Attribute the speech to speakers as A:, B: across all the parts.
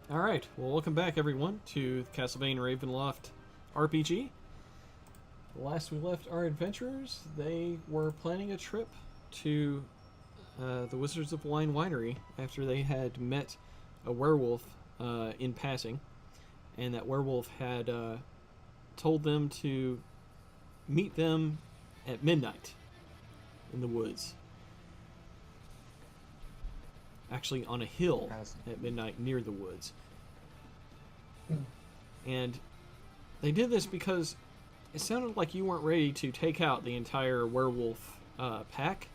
A: Alright, well, welcome back, everyone, to Castlevania Ravenloft RPG. Last we left our adventurers, they were planning a trip to the Wizards of Wine Winery after they had met a werewolf in passing, and that werewolf had told them to meet them at midnight in the woods. Actually, on a hill at midnight near the woods. And they did this because it sounded like you weren't ready to take out the entire werewolf pack.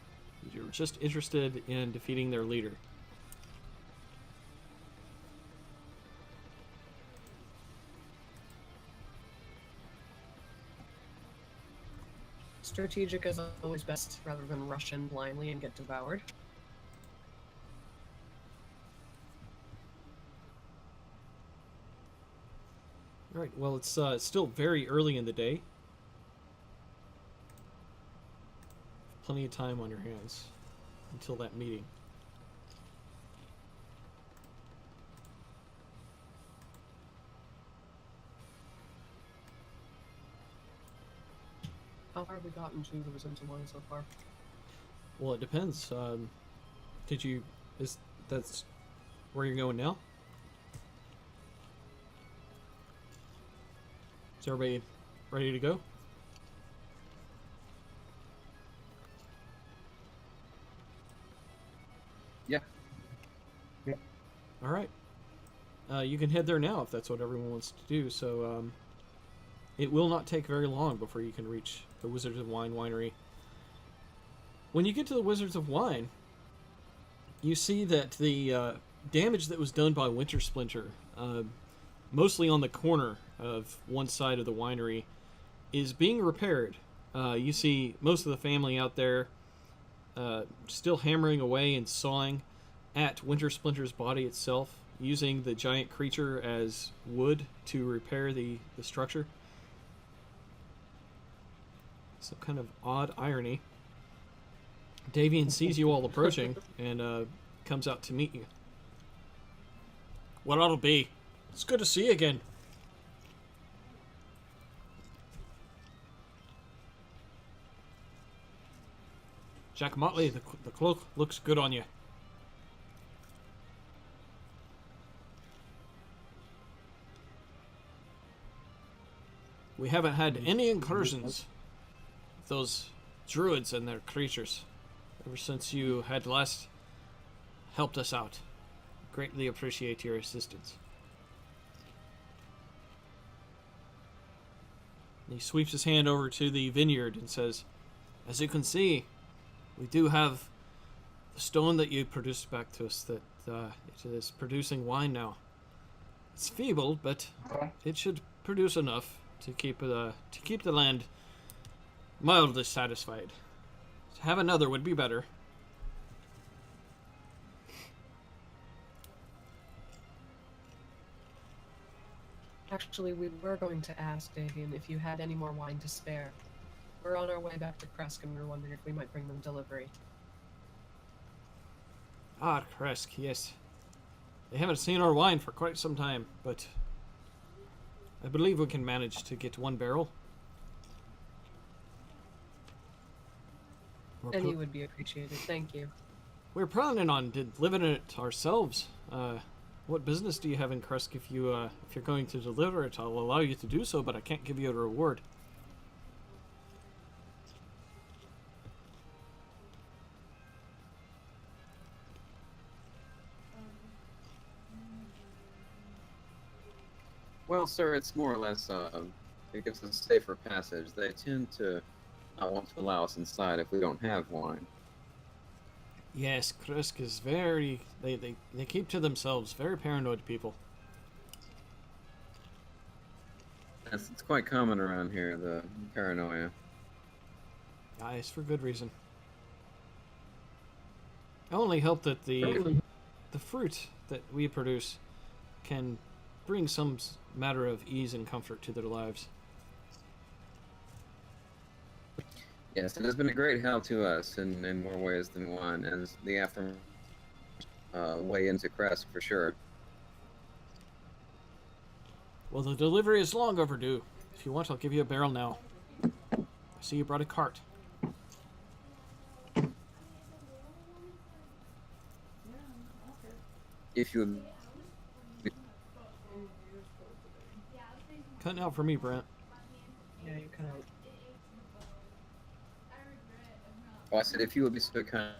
A: You were just interested in defeating their leader.
B: Strategic is always best rather than rush in blindly and get devoured.
A: Alright, well, it's still very early in the day. Plenty of time on your hands until that meeting.
B: How far have we gotten to the Wizards of Wine so far?
A: Well, it depends. That's where you're going now? Is everybody ready to go?
C: Yeah.
A: All right. You can head there now if that's what everyone wants to do. So it will not take very long before you can reach the Wizards of Wine Winery. When you get to the Wizards of Wine, you see that the damage that was done by Winter Splinter, mostly on the corner of one side of the winery, is being repaired. You see most of the family out there still hammering away and sawing at Winter Splinter's body itself, using the giant creature as wood to repair the structure. Some kind of odd irony. Davian sees you all approaching and comes out to meet you. What ought to be? It's good to see you again. Jack Motley, the cloak looks good on you. We haven't had any incursions with those druids and their creatures ever since you had last helped us out. Greatly appreciate your assistance. He sweeps his hand over to the vineyard and says, as you can see, we do have the stone that you produced back to us that it is producing wine now. It's feeble, but it should produce enough to keep the land mildly satisfied. To have another would be better.
B: Actually, we were going to ask Davian if you had any more wine to spare. We're on our way back to Kresk and we were wondering if we might bring them delivery.
A: Ah, Kresk, yes. They haven't seen our wine for quite some time, but I believe we can manage to get one barrel.
B: Any would be appreciated, thank you.
A: We're planning on living in it ourselves. What business do you have in Kresk? If you're going to deliver it, I'll allow you to do so, but I can't give you a reward.
C: Well, sir, it's more or less, it gives us safer passage. They tend to not want to allow us inside if we don't have wine.
A: Yes, Kresk is very... They keep to themselves. Very paranoid people.
C: Yes, it's quite common around here, the paranoia.
A: It's for good reason. I only hope that the fruit that we produce can bring some matter of ease and comfort to their lives.
C: Yes, it has been a great help to us in more ways than one, as the after way into Kresk for sure.
A: Well, the delivery is long overdue. If you want, I'll give you a barrel now. I see you brought a cart.
C: If you would.
A: Cutting out for me, Brent.
B: Yeah, you kind of.
C: Oh, I said if you would be so kind.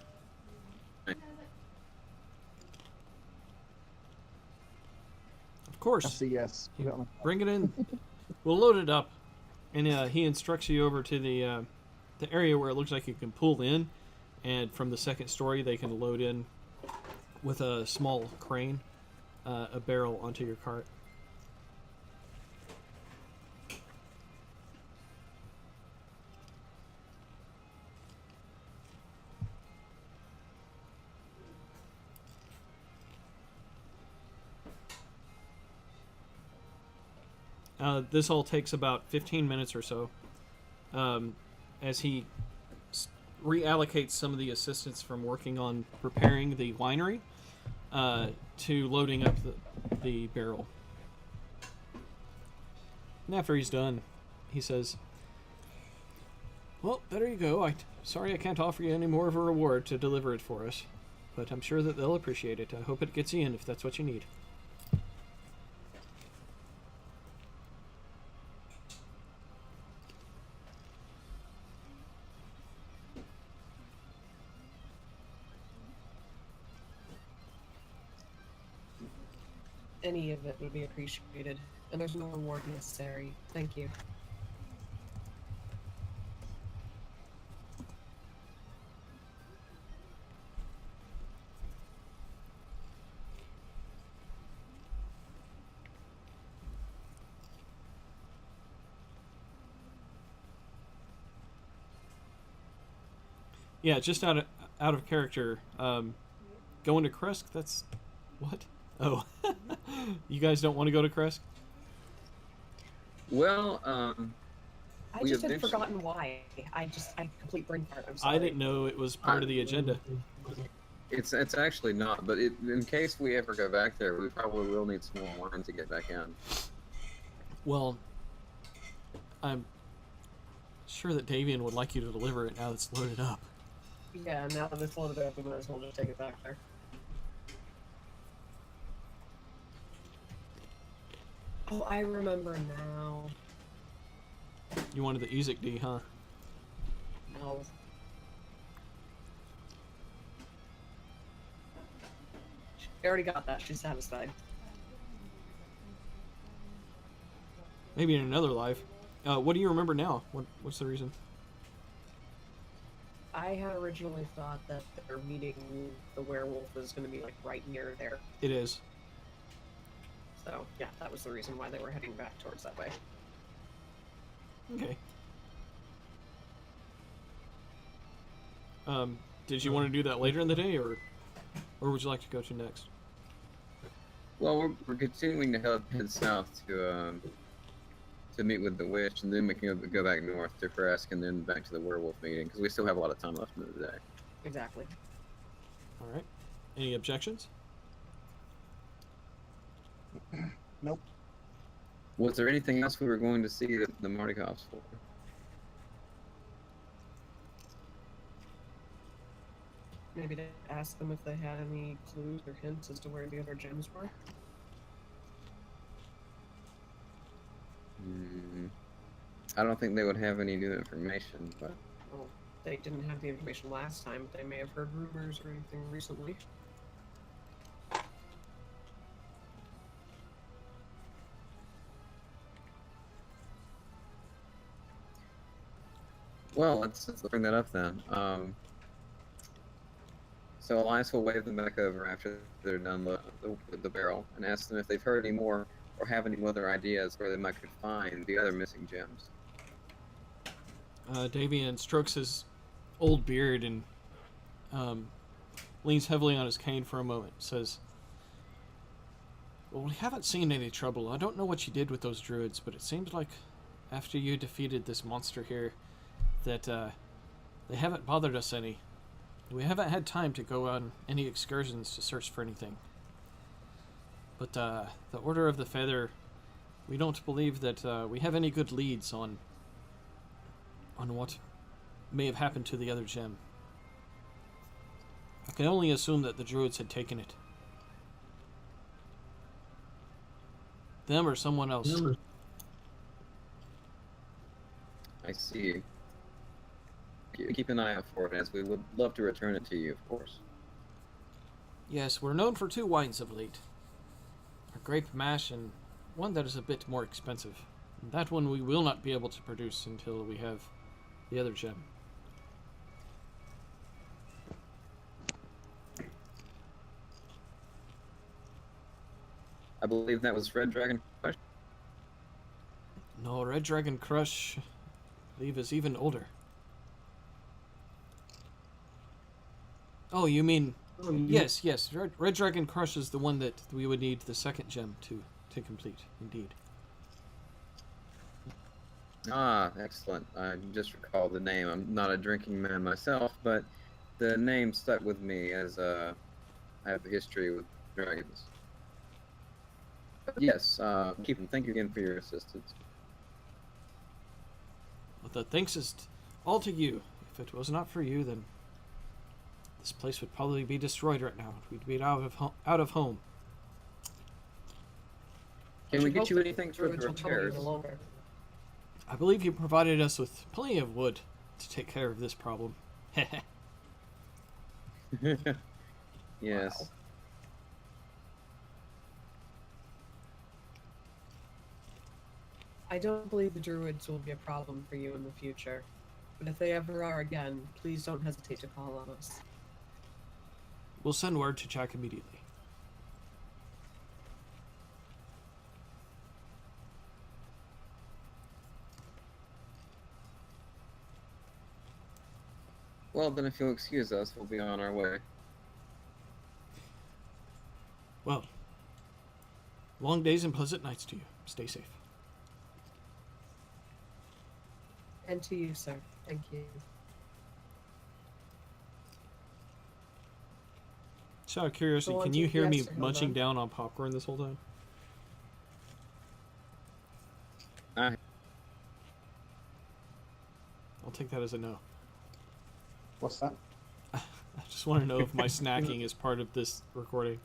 A: Of course.
D: I see, yes. You got me.
A: Bring it in. We'll load it up. And he instructs you over to the area where it looks like you can pull in. And from the second story, they can load in with a small crane a barrel onto your cart. This all takes about 15 minutes or so, as he reallocates some of the assistants from working on preparing the winery to loading up the barrel. And after he's done, he says, "Well, there you go. Sorry I can't offer you any more of a reward to deliver it for us, but I'm sure that they'll appreciate it. I hope it gets you in if that's what you need."
B: Any of it would be appreciated, and there's no reward necessary. Thank you.
A: Yeah, just out of character. Going to Kresk? That's what? Oh, you guys don't want to go to Kresk?
C: Well,
B: I
C: We
B: just had
C: eventually-
B: forgotten why. I complete brain fart. I'm sorry.
A: I didn't know it was part of the agenda.
C: it's actually not. But in case we ever go back there, we probably will need some more wine to get back in.
A: Well, I'm sure that Davian would like you to deliver it now that it's loaded up.
B: Yeah, now that it's loaded up, we might as well just take it back there. Oh, I remember now.
A: You wanted the Ezek D, huh?
B: No. She already got that. She's satisfied.
A: Maybe in another life. What do you remember now? What's the reason?
B: I had originally thought that their meeting the werewolf was going to be like right near there.
A: It is.
B: So yeah, that was the reason why they were heading back towards that way.
A: Okay. Did you want to do that later in the day, or would you like to go to next?
C: Well, we're continuing to head south to meet with the witch, and then we can go back north to Kresk, and then back to the werewolf meeting because we still have a lot of time left in the day.
B: Exactly.
A: All right. Any objections?
D: Nope.
C: Was there anything else we were going to see the Marty Cops for?
B: Maybe to ask them if they had any clues or hints as to where the other gems were.
C: I don't think they would have any new information, but
B: Well, they didn't have the information last time, but they may have heard rumors or anything recently.
C: well, let's bring that up then. So Elias will wave them back over after they're done the barrel and ask them if they've heard any more or have any other ideas where they might could find the other missing gems.
A: Davian strokes his old beard and leans heavily on his cane for a moment. Says, "Well, we haven't seen any trouble. I don't know what you did with those druids, but it seems like after you defeated this monster here, that they haven't bothered us any. We haven't had time to go on any excursions to search for anything. But the Order of the Feather We don't believe that we have any good leads on what may have happened to the other gem. I can only assume that the druids had taken it. Them or someone else.
C: I see. Keep an eye out for it, as we would love to return it to you, of course.
A: Yes, we're known for 2 wines of late. A grape mash and one that is a bit more expensive. That one we will not be able to produce until we have the other gem.
C: I believe that was Red Dragon Crush.
A: No, Red Dragon Crush, I believe, is even older. Oh, you mean... Yes. Red Dragon Crush is the one that we would need the second gem to complete, indeed.
C: Ah, excellent. I just recalled the name. I'm not a drinking man myself, but the name stuck with me as I have a history with dragons. Yes, Keepin, thank you again for your assistance.
A: But the thanks is all to you. If it was not for you, then this place would probably be destroyed right now. We'd be out of home.
C: Can we get you anything for the
B: Druids will trouble you
C: repairs?
B: no longer.
A: I believe you provided us with plenty of wood to take care of this problem.
C: Yes.
B: Wow. I don't believe the druids will be a problem for you in the future. But if they ever are again, please don't hesitate to call on us.
A: We'll send word to Jack immediately.
C: Well, then if you'll excuse us, we'll be on our way.
A: Well, long days and pleasant nights to you. Stay safe.
B: And to you, sir. Thank you.
A: Just out of curiosity,
B: Go on
A: can
B: to
A: you hear me
B: Yester, hold
A: munching
B: on.
A: down on popcorn this whole time?
C: I
A: I'll take that as a no.
D: What's that?
A: I just want to know if my snacking is part of this recording.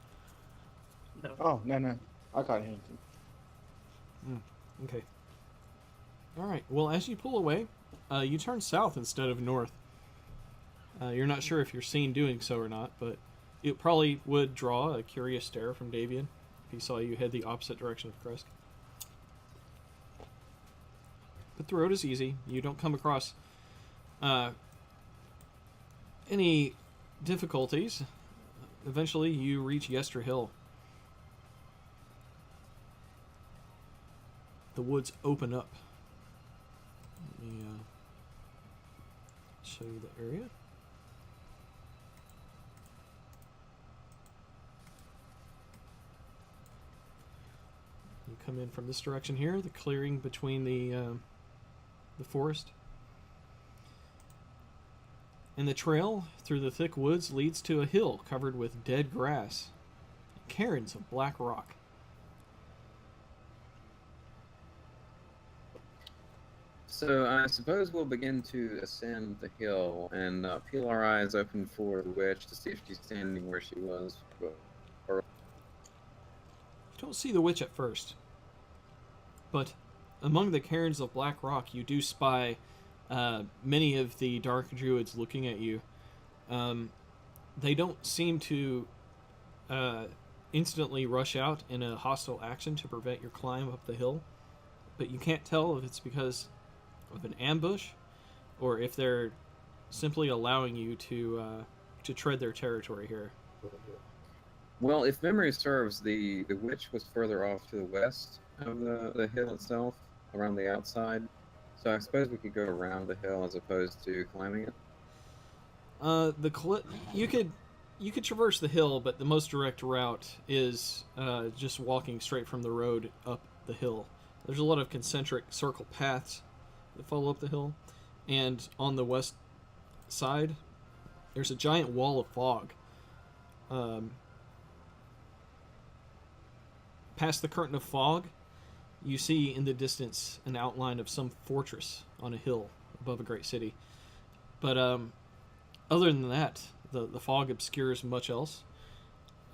B: No.
D: Oh, no. I can't hear anything.
A: Okay. Alright, well, as you pull away, you turn south instead of north. You're not sure if you're seen doing so or not, but it probably would draw a curious stare from Davian if he saw you head the opposite direction of Kresk. But the road is easy. You don't come across any difficulties. Eventually, you reach Yester Hill. The woods open up. Let me show you the area. You come in from this direction here, the clearing between the forest. And the trail through the thick woods leads to a hill covered with dead grass, cairns of black rock.
C: So I suppose we'll begin to ascend the hill and peel our eyes open for the witch to see if she's standing where she was. Or
A: You don't see the witch at first, but among the cairns of black rock you do spy many of the dark druids looking at you. They don't seem to instantly rush out in a hostile action to prevent your climb up the hill, but you can't tell if it's because of an ambush or if they're simply allowing you to tread their territory here.
C: well, if memory serves, the witch was further off to the west of the hill itself, around the outside. So I suppose we could go around the hill as opposed to climbing it.
A: You could traverse the hill, but the most direct route is just walking straight from the road up the hill. There's a lot of concentric circle paths that follow up the hill, and on the west side, there's a giant wall of fog. Past the curtain of fog, you see in the distance an outline of some fortress on a hill above a great city. But other than that, the fog obscures much else.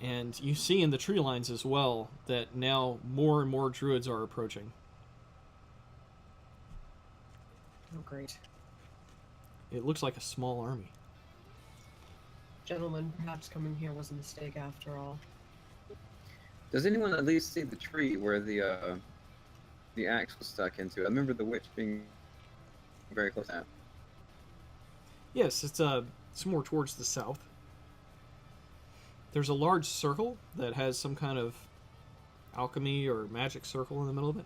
A: And you see in the tree lines as well that now more and more druids are approaching.
B: Oh, great.
A: It looks like a small army.
B: Gentlemen, perhaps coming here was a mistake after all.
C: Does anyone at least see the tree where the axe was stuck into? I remember the witch being very close to that.
A: Yes, it's more towards the south. There's a large circle that has some kind of alchemy or magic circle in the middle of it.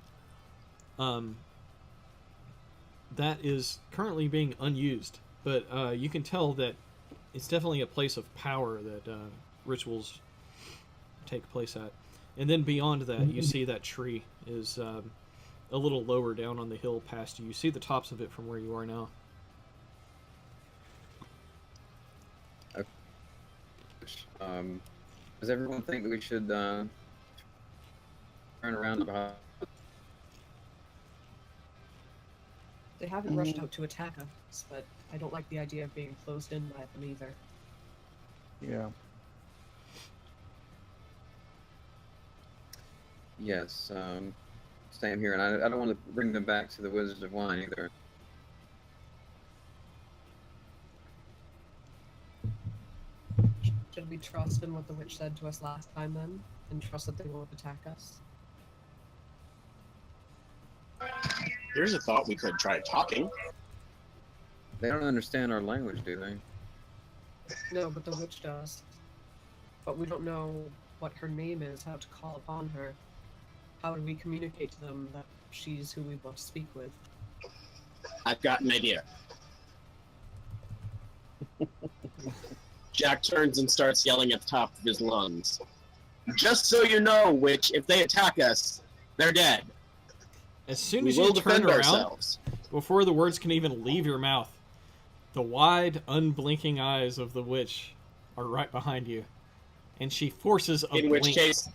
A: That is currently being unused, but you can tell that it's definitely a place of power that rituals take place at. And then beyond that, you see that tree is a little lower down on the hill past you. You see the tops of it from where you are now.
C: Does everyone think that we should turn around about?
B: They haven't rushed out to attack us, but I don't like the idea of being closed in by them either.
D: Yeah.
C: Yes, same here, and I don't want to bring them back to the Wizards of Wine either.
B: Should we trust in what the witch said to us last time then, and trust that they won't attack us?
E: There's a thought we could try talking.
C: They don't understand our language, do they?
B: No, but the witch does. But we don't know what her name is, how to call upon her. How do we communicate to them that she's who we want to speak with?
E: I've got an idea. Jack turns and starts yelling at the top of his lungs. Just so you know, witch, if they attack us, they're dead.
A: As soon
E: We
A: as
E: will
A: you turn
E: defend
A: around,
E: ourselves.
A: before the words can even leave your mouth, the wide, unblinking eyes of the witch are right behind you, and she forces a
E: In
A: blink.
E: which case,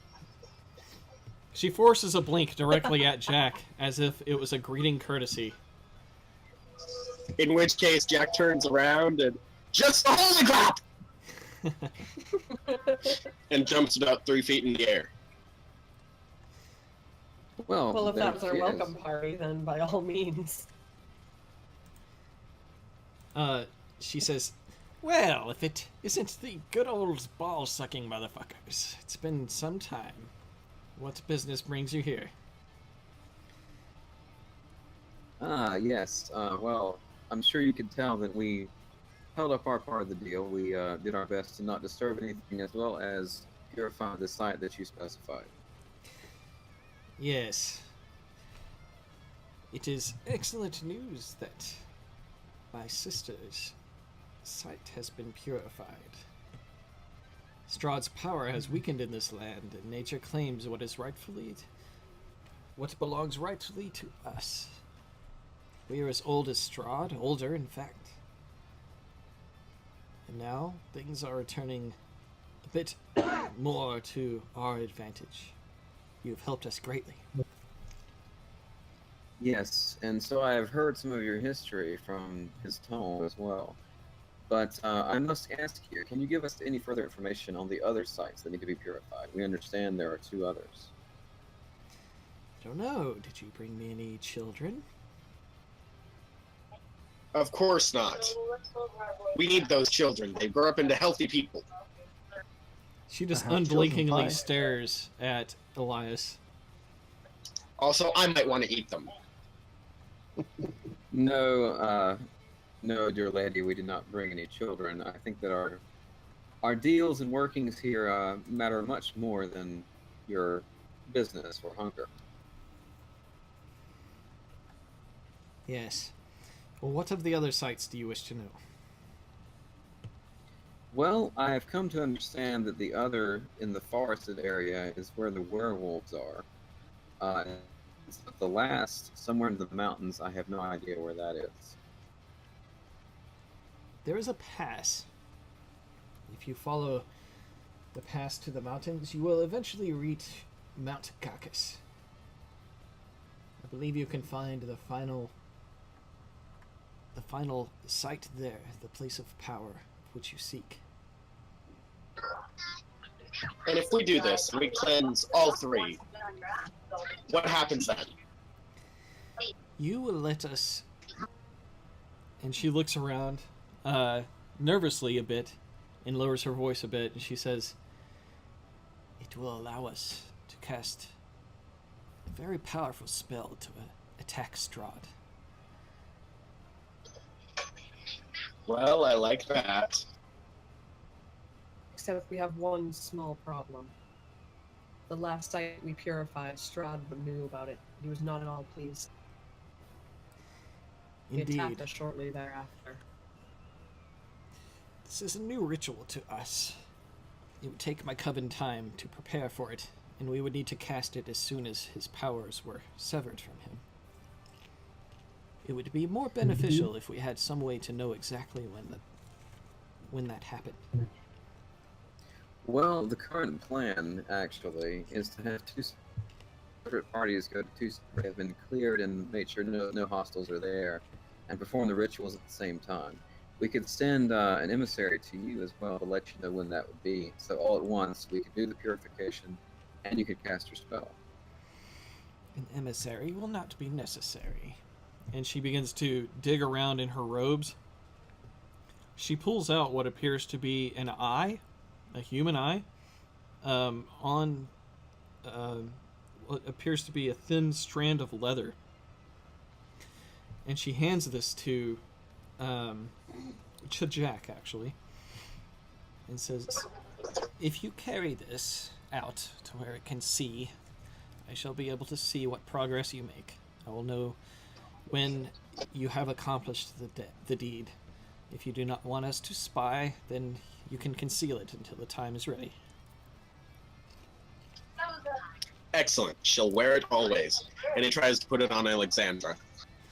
A: She forces a blink directly at Jack, as if it was a greeting courtesy.
E: Jack turns around and just holy crap! And jumps about 3 feet in the air.
C: Well,
B: If
C: there
B: that's our
C: she
B: welcome
C: is.
B: party, then by all means.
A: She says, "Well, if it isn't the good old ball-sucking motherfuckers, it's been some time. What business brings you here?"
C: Ah, yes. Well, I'm sure you can tell that we held up our part of the deal. We did our best to not disturb anything, as well as purify the site that you specified.
A: Yes. It is excellent news that my sister's sight has been purified. Strahd's power has weakened in this land, and nature claims what belongs rightfully to us. We are as old as Strahd, older in fact. And now things are returning a bit more to our advantage. You've helped us greatly.
C: Yes, and so I have heard some of your history from his tome as well. But I must ask you, can you give us any further information on the other sites that need to be purified? We understand there are 2 others.
A: I don't know. Did you bring me any children?
E: Of course not. We need those children. They grow up into healthy people.
A: She just
D: I have children
A: unblinkingly
D: pie.
A: stares at Elias.
E: Also, I might want to eat them.
C: No, no, dear lady, we did not bring any children. I think that our deals and workings here matter much more than your business or hunger.
A: Yes. Well, what of the other sites do you wish to know?
C: Well, I have come to understand that the other in the forested area is where the werewolves are. The last, somewhere in the mountains, I have no idea where that is.
A: There is a pass. If you follow the pass to the mountains, you will eventually reach Mount Caucasus. believe you can find the final site there, the place of power which you seek.
E: And if we do this, we cleanse all three, what happens then?
A: You will let us... And she looks around, nervously a bit, and lowers her voice a bit, and she says, "It will allow us to cast a very powerful spell to attack Strahd."
E: Well, I like that.
B: Except we have one small problem. The last site we purified, Strahd knew about it. He was not at all pleased. He attacked
A: Indeed.
B: us shortly thereafter.
A: This is a new ritual to us. It would take my coven time to prepare for it, and we would need to cast it as soon as his powers were severed from him. It would be more beneficial if we had some way to know exactly when that happened.
C: Well, the current plan, actually, is to have two separate parties go to two separate, have been cleared and made sure no hostiles are there, and perform the rituals at the same time. We could send an emissary to you as well to let you know when that would be. So all at once, we could do the purification, and you could cast your spell.
A: An emissary will not be necessary. And she begins to dig around in her robes. She pulls out what appears to be an eye, a human eye, on what appears to be a thin strand of leather. And she hands this to Jack, actually, and says, "If you carry this out to where it can see, I shall be able to see what progress you make. I will know when you have accomplished the deed. If you do not want us to spy, then you can conceal it until the time is ready."
E: Excellent. She'll wear it always. And he tries to put it on Alexandra.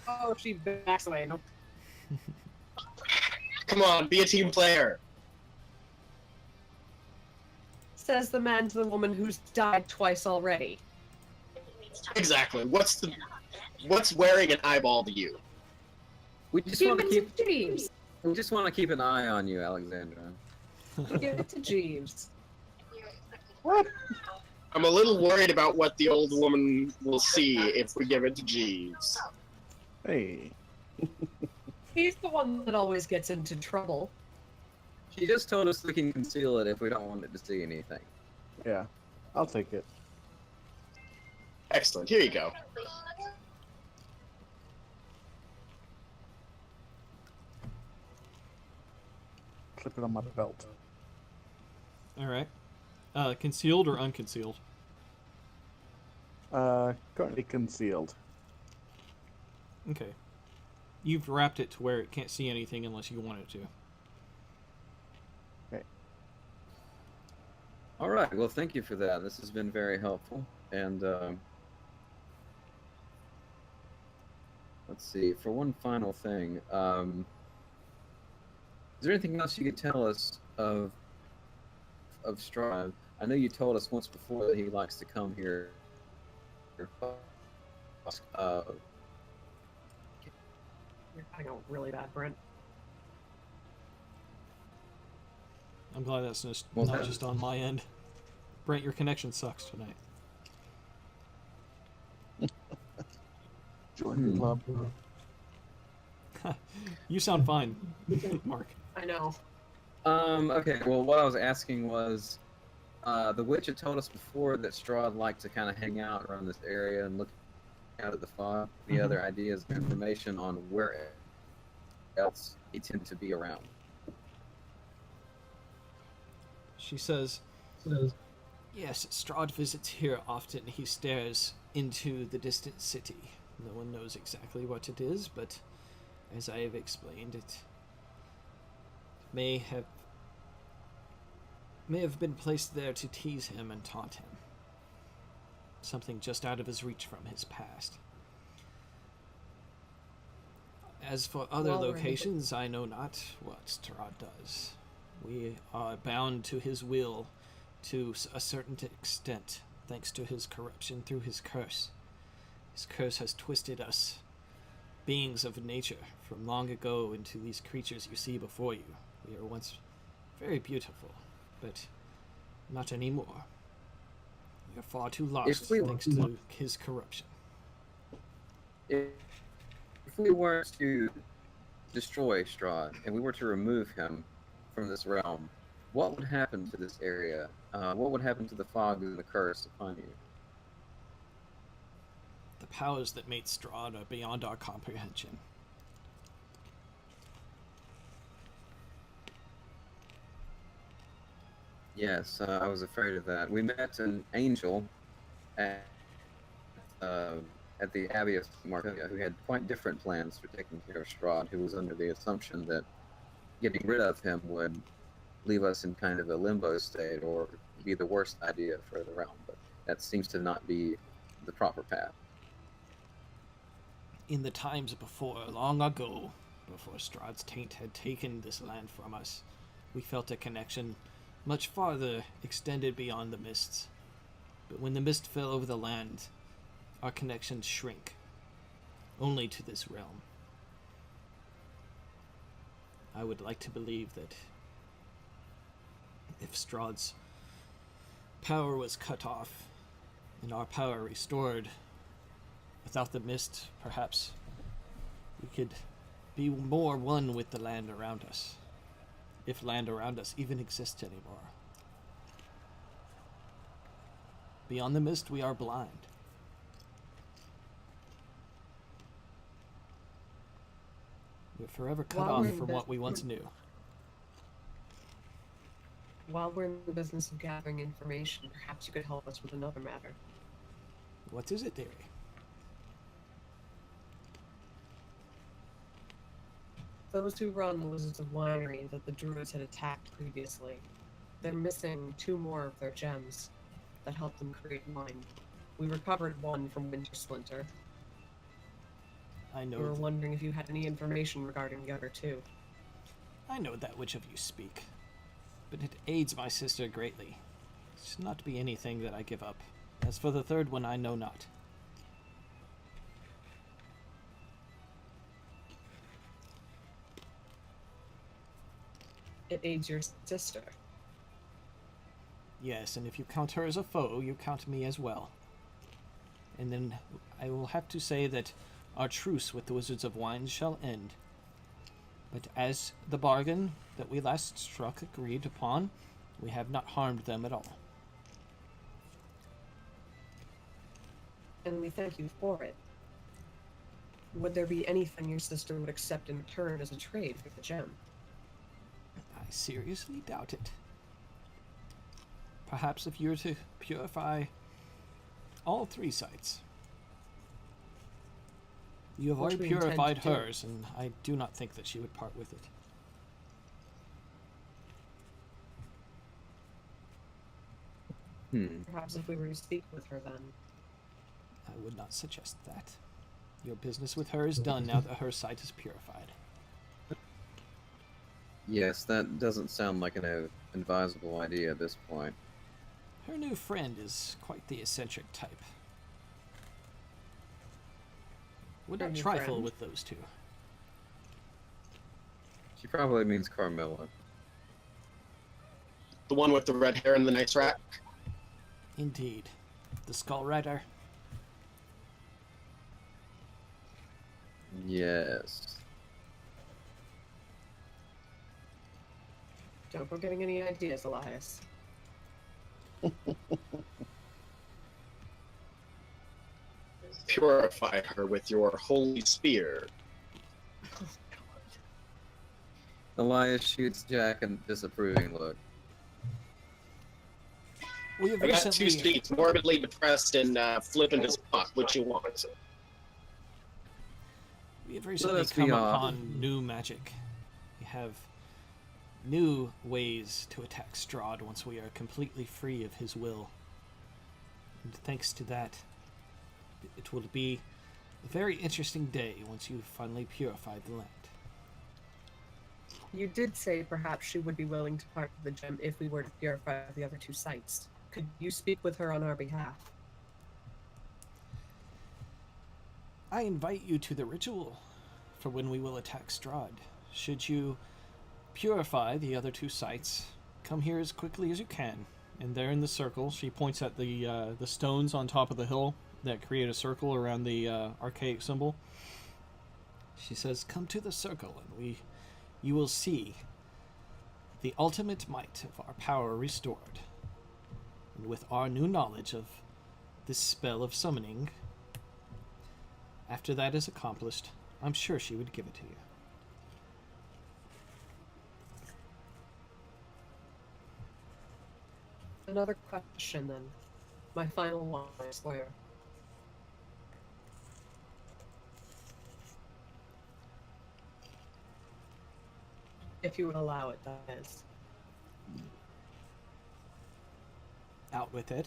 B: Oh, she backs away. No.
E: Come on, be a team player.
B: Says the man to the woman who's died twice already.
E: Exactly. What's wearing an eyeball to you?
C: We just
B: Give
C: want to
B: it
C: keep
B: to Jeeves.
C: we just want to keep an eye on you, Alexandra.
B: Give it to Jeeves.
E: I'm a little worried about what the old woman will see if we give it to Jeeves.
D: Hey.
B: He's the one that always gets into trouble.
C: She just told us we can conceal it if we don't want it to see anything.
D: Yeah. I'll take it.
E: Excellent. Here you go.
D: Slip it on my belt.
A: All right. Concealed or unconcealed?
D: Currently concealed.
A: Okay. You've wrapped it to where it can't see anything unless you want it to.
D: Okay.
C: All right. Well, thank you for that. This has been very helpful. And let's see. For one final thing, is there anything else you could tell us of Strahd? I know you told us once before that he likes to come here.
B: You're cutting out really bad, Brent.
A: I'm glad that's just,
C: Well,
A: not
C: that-
A: just on my end. Brent, your connection sucks tonight.
D: Join the club.
A: You sound fine, Mark.
B: I know.
C: Okay, well, what I was asking was, the witch had told us before that Strahd liked to kind of hang out around this area and look out at the fog. The
A: Mhm.
C: other ideas and information on where else he tended to be around.
A: She says, "Yes, Strahd visits here often. He stares into the distant city. No one knows exactly what it is, but as I have explained, it may have been placed there to tease him and taunt him. Something just out of his reach from his past. As for other
B: Well,
A: locations, I know not what Strahd does. We are bound to his will to a certain extent, thanks to his corruption through his curse. His curse has twisted us, beings of nature, from long ago into these creatures you see before you. We were once very beautiful, but not anymore. We are far too lost thanks to his corruption.
C: If we were to destroy Strahd and we were to remove him from this realm, what would happen to this area? What would happen to the fog and the curse upon you?
A: The powers that made Strahd are beyond our comprehension.
C: Yes, I was afraid of that. We met an angel at, at the Abbey of Marconia who had quite different plans for taking care of Strahd, who was under the assumption that getting rid of him would leave us in kind of a limbo state or be the worst idea for the realm, but that seems to not be the proper path.
A: In the times before, long ago, before Strahd's taint had taken this land from us, we felt a connection much farther extended beyond the mists. But when the mist fell over the land, our connections shrink, only to this realm. I would like to believe that if Strahd's power was cut off and our power restored, without the mist, perhaps we could be more one with the land around us, if land around us even exists anymore. Beyond the mist, we are blind. We're forever cut off from what we once knew.
B: While we're in the business of gathering information, perhaps you could help us with another matter.
A: What is it, dearie?
B: Those who run the Wizards of Winery that the druids had attacked previously, they're missing 2 more of their gems that helped them create wine. We recovered one from Winter Splinter.
A: I
B: We
A: know.
B: were wondering if you had any information regarding the other 2.
A: I know that which of you speak, but it aids my sister greatly. It should not be anything that I give up. As for the third one, I know not.
B: It aids your sister.
A: Yes, and if you count her as a foe, you count me as well. And then I will have to say that our truce with the Wizards of Wine shall end. But as the bargain that we last struck agreed upon, we have not harmed them at all.
B: And we thank you for it. Would there be anything your sister would accept in return as a trade for the gem?
A: I seriously doubt it. Perhaps if you were to purify all 3 sites. You have
B: Which
A: already
B: we intend
A: purified
B: to do.
A: hers, and I do not think that she would part with it.
B: Perhaps if we were to speak with her then.
A: I would not suggest that. Your business with her is done now that her site is purified.
C: Yes, that doesn't sound like an advisable idea at this point.
A: Her new friend is quite the eccentric type. Would
B: Her
A: not
B: new
A: trifle
B: friend?
A: with those 2.
C: She probably means Carmilla.
E: The one with the red hair and the nice rack?
A: Indeed. The Skull Rider.
C: Yes.
B: Don't go getting any ideas, Elias.
E: Purify her with your holy spear.
B: Oh,
C: Elias shoots Jack a disapproving look.
A: We have
E: I got 2
A: recently
E: states, morbidly depressed and flippant as fuck. What you want?
A: We have recently
C: us
A: come
C: be off.
A: upon new magic. We have new ways to attack Strahd once we are completely free of his will. And thanks to that, it will be a very interesting day once you've finally purified the land.
B: You did say perhaps she would be willing to part with the gem if we were to purify the other 2 sites. Could you speak with her on our behalf?
A: I invite you to the ritual for when we will attack Strahd. Should you purify the other two sites, come here as quickly as you can. And there in the circle, she points at the stones on top of the hill that create a circle around the archaic symbol. She says, "Come to the circle, and you will see the ultimate might of our power restored. And with our new knowledge of this spell of summoning, after that is accomplished, I'm sure she would give it to you."
B: Another question then. My final one, I swear. If you would allow it, that is.
A: Out with it.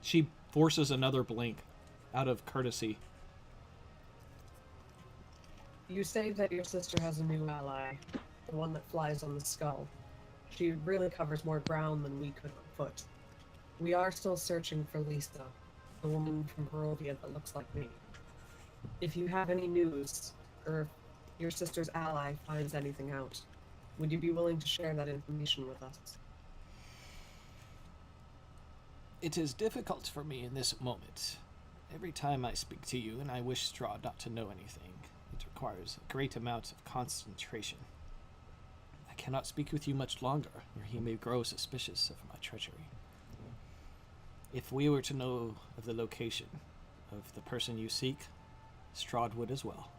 A: She forces another blink out of courtesy.
B: You say that your sister has a new ally, the one that flies on the skull. She really covers more ground than we could on foot. We are still searching for Lisa, the woman from Barovia that looks like me. If you have any news, or if your sister's ally finds anything out, would you be willing to share that information with us?
A: It is difficult for me in this moment. Every time I speak to you and I wish Strahd not to know anything, it requires a great amount of concentration. I cannot speak with you much longer, or he may grow suspicious of my treachery. If we were to know of the location of the person you seek, Strahd would as well.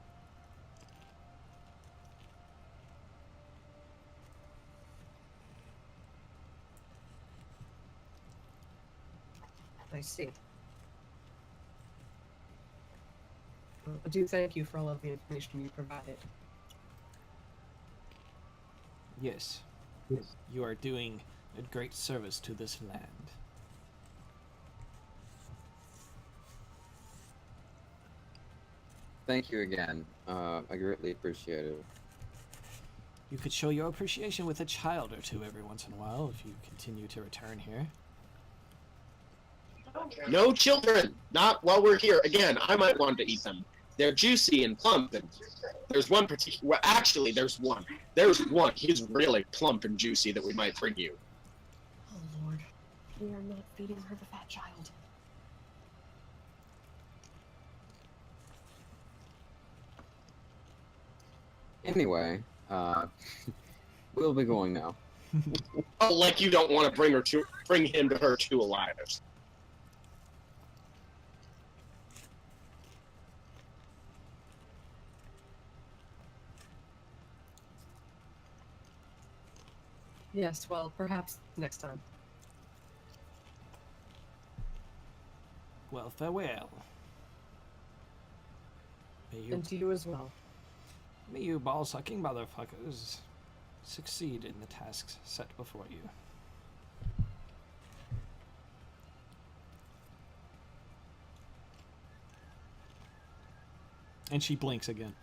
B: I see. I do thank you for all of the information you provided.
A: Yes. You are doing a great service to this land.
C: Thank you again. I greatly appreciate it.
A: You could show your appreciation with a child or two every once in a while if you continue to return here.
E: No children! Not while we're here. Again, I might want to eat them. They're juicy and plump, and there's one particular... Well, actually, there's one. There's one. He's really plump and juicy that we might bring you.
B: Oh, Lord. We are not feeding her the fat child.
C: Anyway, we'll be going now.
E: Oh, like you don't want to bring him to her too alive.
B: Yes, well, perhaps next time.
A: Well, farewell.
B: And to you as well.
A: May you ball-sucking motherfuckers succeed in the tasks set before you. And she blinks again.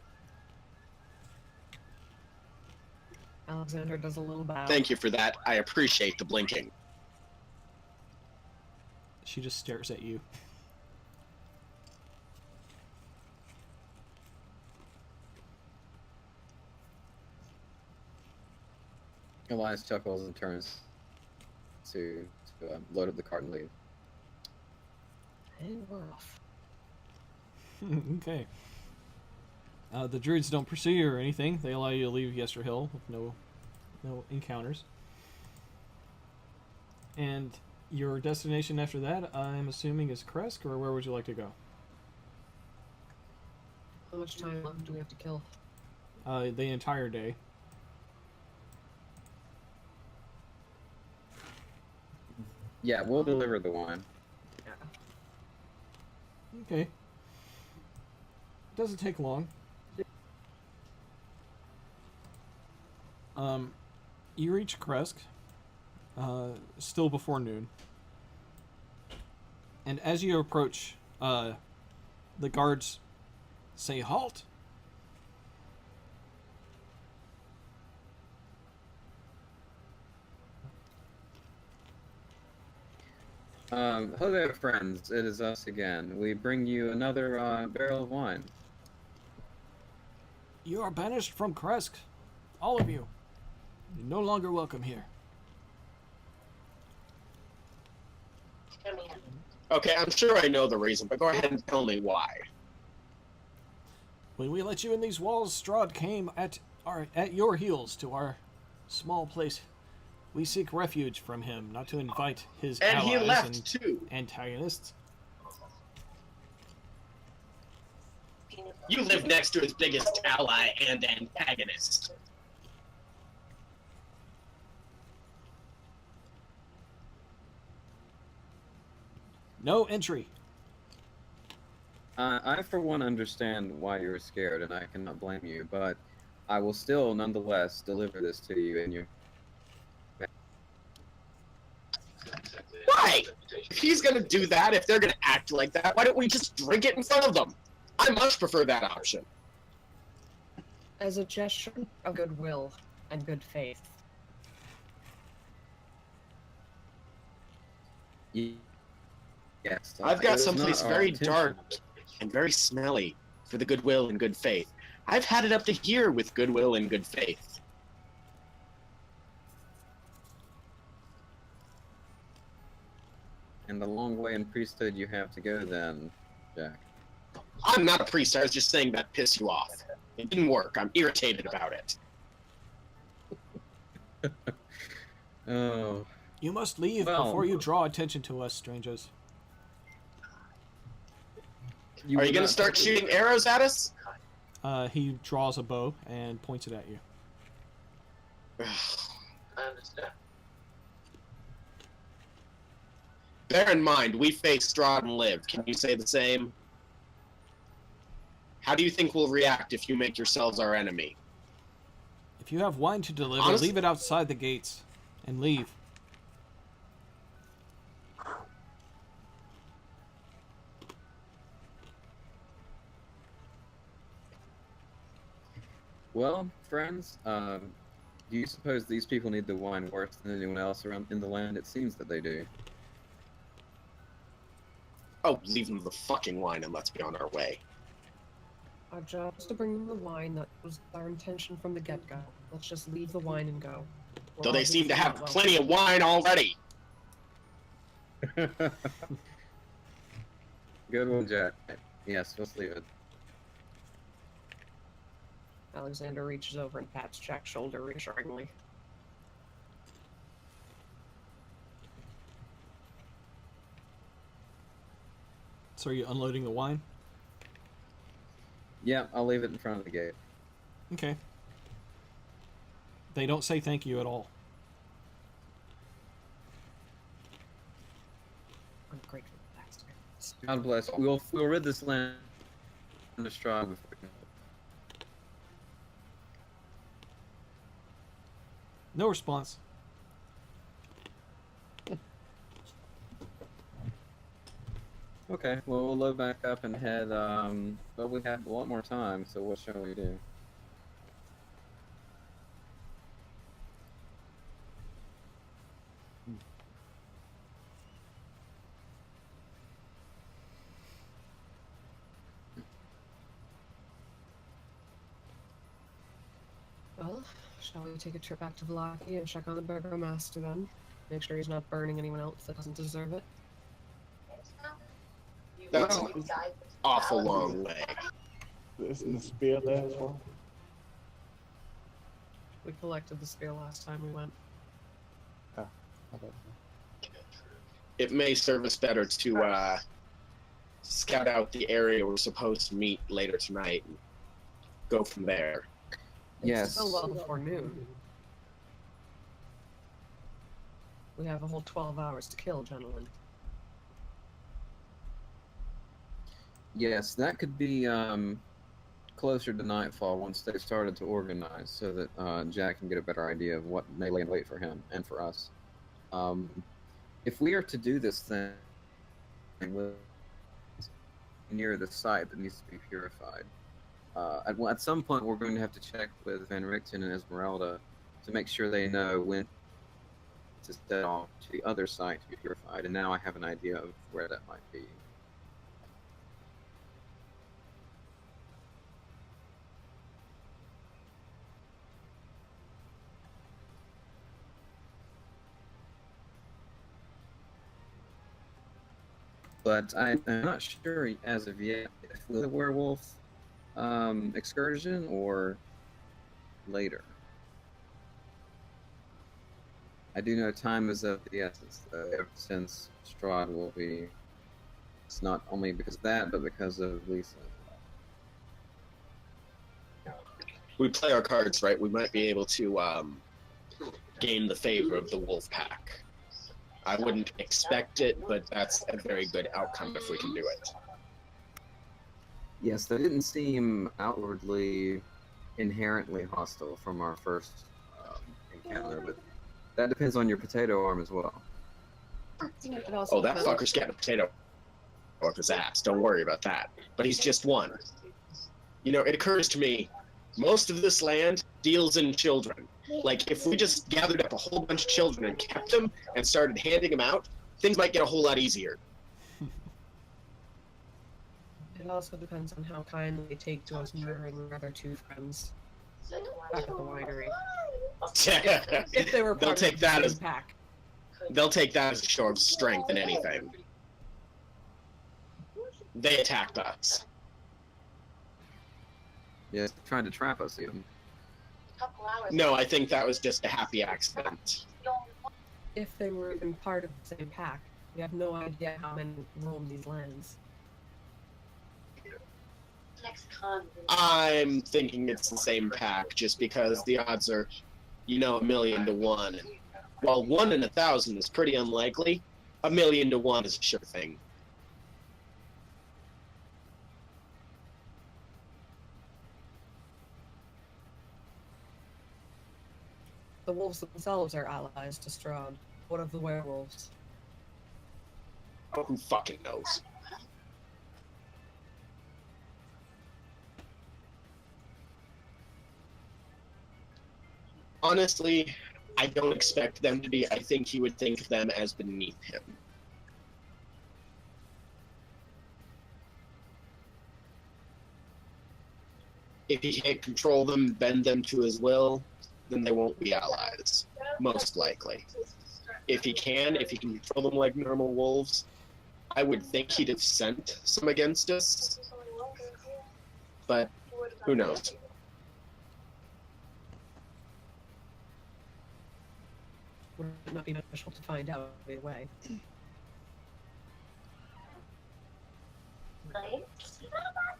B: Alexander does a little bow.
E: Thank you for that. I appreciate the blinking.
A: She just stares at you.
C: Elias chuckles and turns to load up the cart and leave.
B: And we're off.
A: Okay. The druids don't pursue you or anything. They allow you to leave Yester Hill with no encounters. And your destination after that, I'm assuming, is Kresk, or where would you like to go?
B: How much time left do we have to kill?
A: The entire day.
C: Yeah, we'll deliver the wine.
B: Yeah.
A: Okay. Doesn't take long. You reach Kresk, still before noon. And as you approach, the guards say, "Halt!"
C: Hello there, friends. It is us again. We bring you another barrel of wine.
A: You are banished from Kresk. All of you. You're no longer welcome here.
E: Okay, I'm sure I know the reason, but go ahead and tell me why.
A: When we let you in these walls, Strahd came at your heels to our small place. We seek refuge from him, not to invite his
E: And
A: allies
E: he left
A: and
E: too.
A: antagonists.
E: You live next to his biggest ally and antagonist.
A: No entry.
C: I, for one, understand why you're scared, and I cannot blame you, but I will still, nonetheless, deliver this to you in your...
E: Why? If he's gonna do that, if they're gonna act like that, why don't we just drink it in front of them? I much prefer that option.
B: As a gesture of goodwill and good faith.
C: Yes.
E: I've got
C: it is
E: someplace
C: not our
E: very
C: intention.
E: dark and very smelly for the goodwill and good faith. I've had it up to here with goodwill and good faith.
C: And the long way in priesthood you have to go then, Jack.
E: I'm not a priest, I was just saying that piss you off. It didn't work, I'm irritated about it.
C: Oh.
A: You must leave
C: Well-
A: before you draw attention to us, strangers.
E: Are you
C: would
E: gonna
C: not
E: start
C: take-
E: shooting arrows at us?
A: He draws a bow and points it at you.
E: I understand. Bear in mind, we face Strahd and live. Can you say the same? How do you think we'll react if you make yourselves our enemy?
A: If you have wine to deliver,
E: Honestly-
A: leave it outside the gates and leave.
C: Well, friends, do you suppose these people need the wine worse than anyone else around in the land? It seems that they do.
E: Oh, leave them the fucking wine and let's be on our way.
B: Our job is to bring them the wine. That was our intention from the get-go. Let's just leave the wine and go. We're
E: Though they
B: obviously
E: seem to have
B: not welcome.
E: plenty of wine already.
C: Good one, Jack. Yes, let's leave it.
B: Alexander reaches over and pats Jack's shoulder reassuringly.
A: So are you unloading the wine?
C: Yeah, I'll leave it in front of the gate.
A: Okay. They don't say thank you at all.
B: Ungrateful bastards.
C: God bless. We'll rid this land of Strahd before we can.
A: No response.
C: Okay, well, we'll load back up and head, but we have a lot more time, so what shall we do?
B: Well, shall we take a trip back to Vlaki and check on the Burgomaster then? Make sure he's not burning anyone else that doesn't deserve it.
E: That's an awful long way.
D: Isn't the spear there as well?
B: We collected the spear last time we went.
D: Okay.
E: It may serve us better to scout out the area we're supposed to meet later tonight and go from there.
B: It's
C: Yes.
B: still well before noon. We have a whole 12 hours to kill, gentlemen.
C: Yes, that could be closer to nightfall once they started to organize, so that Jack can get a better idea of what may lay in wait for him and for us. If we are to do this thing near the site that needs to be purified, at some point we're going to have to check with Van Richten and Esmeralda to make sure they know when to set off to the other site to be purified, and now I have an idea of where that might be. But I'm not sure as of yet if it was a werewolf excursion or later. I do know time is of the essence, though, ever since Strahd will be. It's not only because of that, but because of Lisa.
E: We play our cards right, we might be able to gain the favor of the wolf pack. I wouldn't expect it, but that's a very good outcome if we can do it.
C: Yes, they didn't seem outwardly inherently hostile from our first encounter, but that depends on your potato arm as well.
B: It also
E: Oh, that
B: depends-
E: fucker's getting a potato off his ass. Don't worry about that. But he's just one. You know, it occurs to me, most of this land deals in children. Like, if we just gathered up a whole bunch of children and kept them and started handing them out, things might get a whole lot easier.
B: It also depends on how kindly they take to us murdering our other two friends back at the winery. If they were
E: They'll
B: part
E: take
B: of the
E: that
B: same
E: as
B: pack.
E: they'll take that as a show of strength than anything. They attacked us.
C: Yes, trying to trap us even.
E: No, I think that was just a happy accident.
B: If they were even part of the same pack, we have no idea how many roam these lands.
E: I'm thinking it's the same pack, just because the odds are, you know, 1,000,000 to 1. And while 1 in 1,000 is pretty unlikely, 1,000,000 to 1 is a sure thing.
B: The wolves themselves are allies to Strahd. What of the werewolves?
E: Oh, who fucking knows? Honestly, I don't expect them to be. I think he would think of them as beneath him. If he can't control them, bend them to his will, then they won't be allies. Most likely. If he can control them like normal wolves, I would think he'd have sent some against us. But who knows?
B: Would it not be beneficial to find out either way?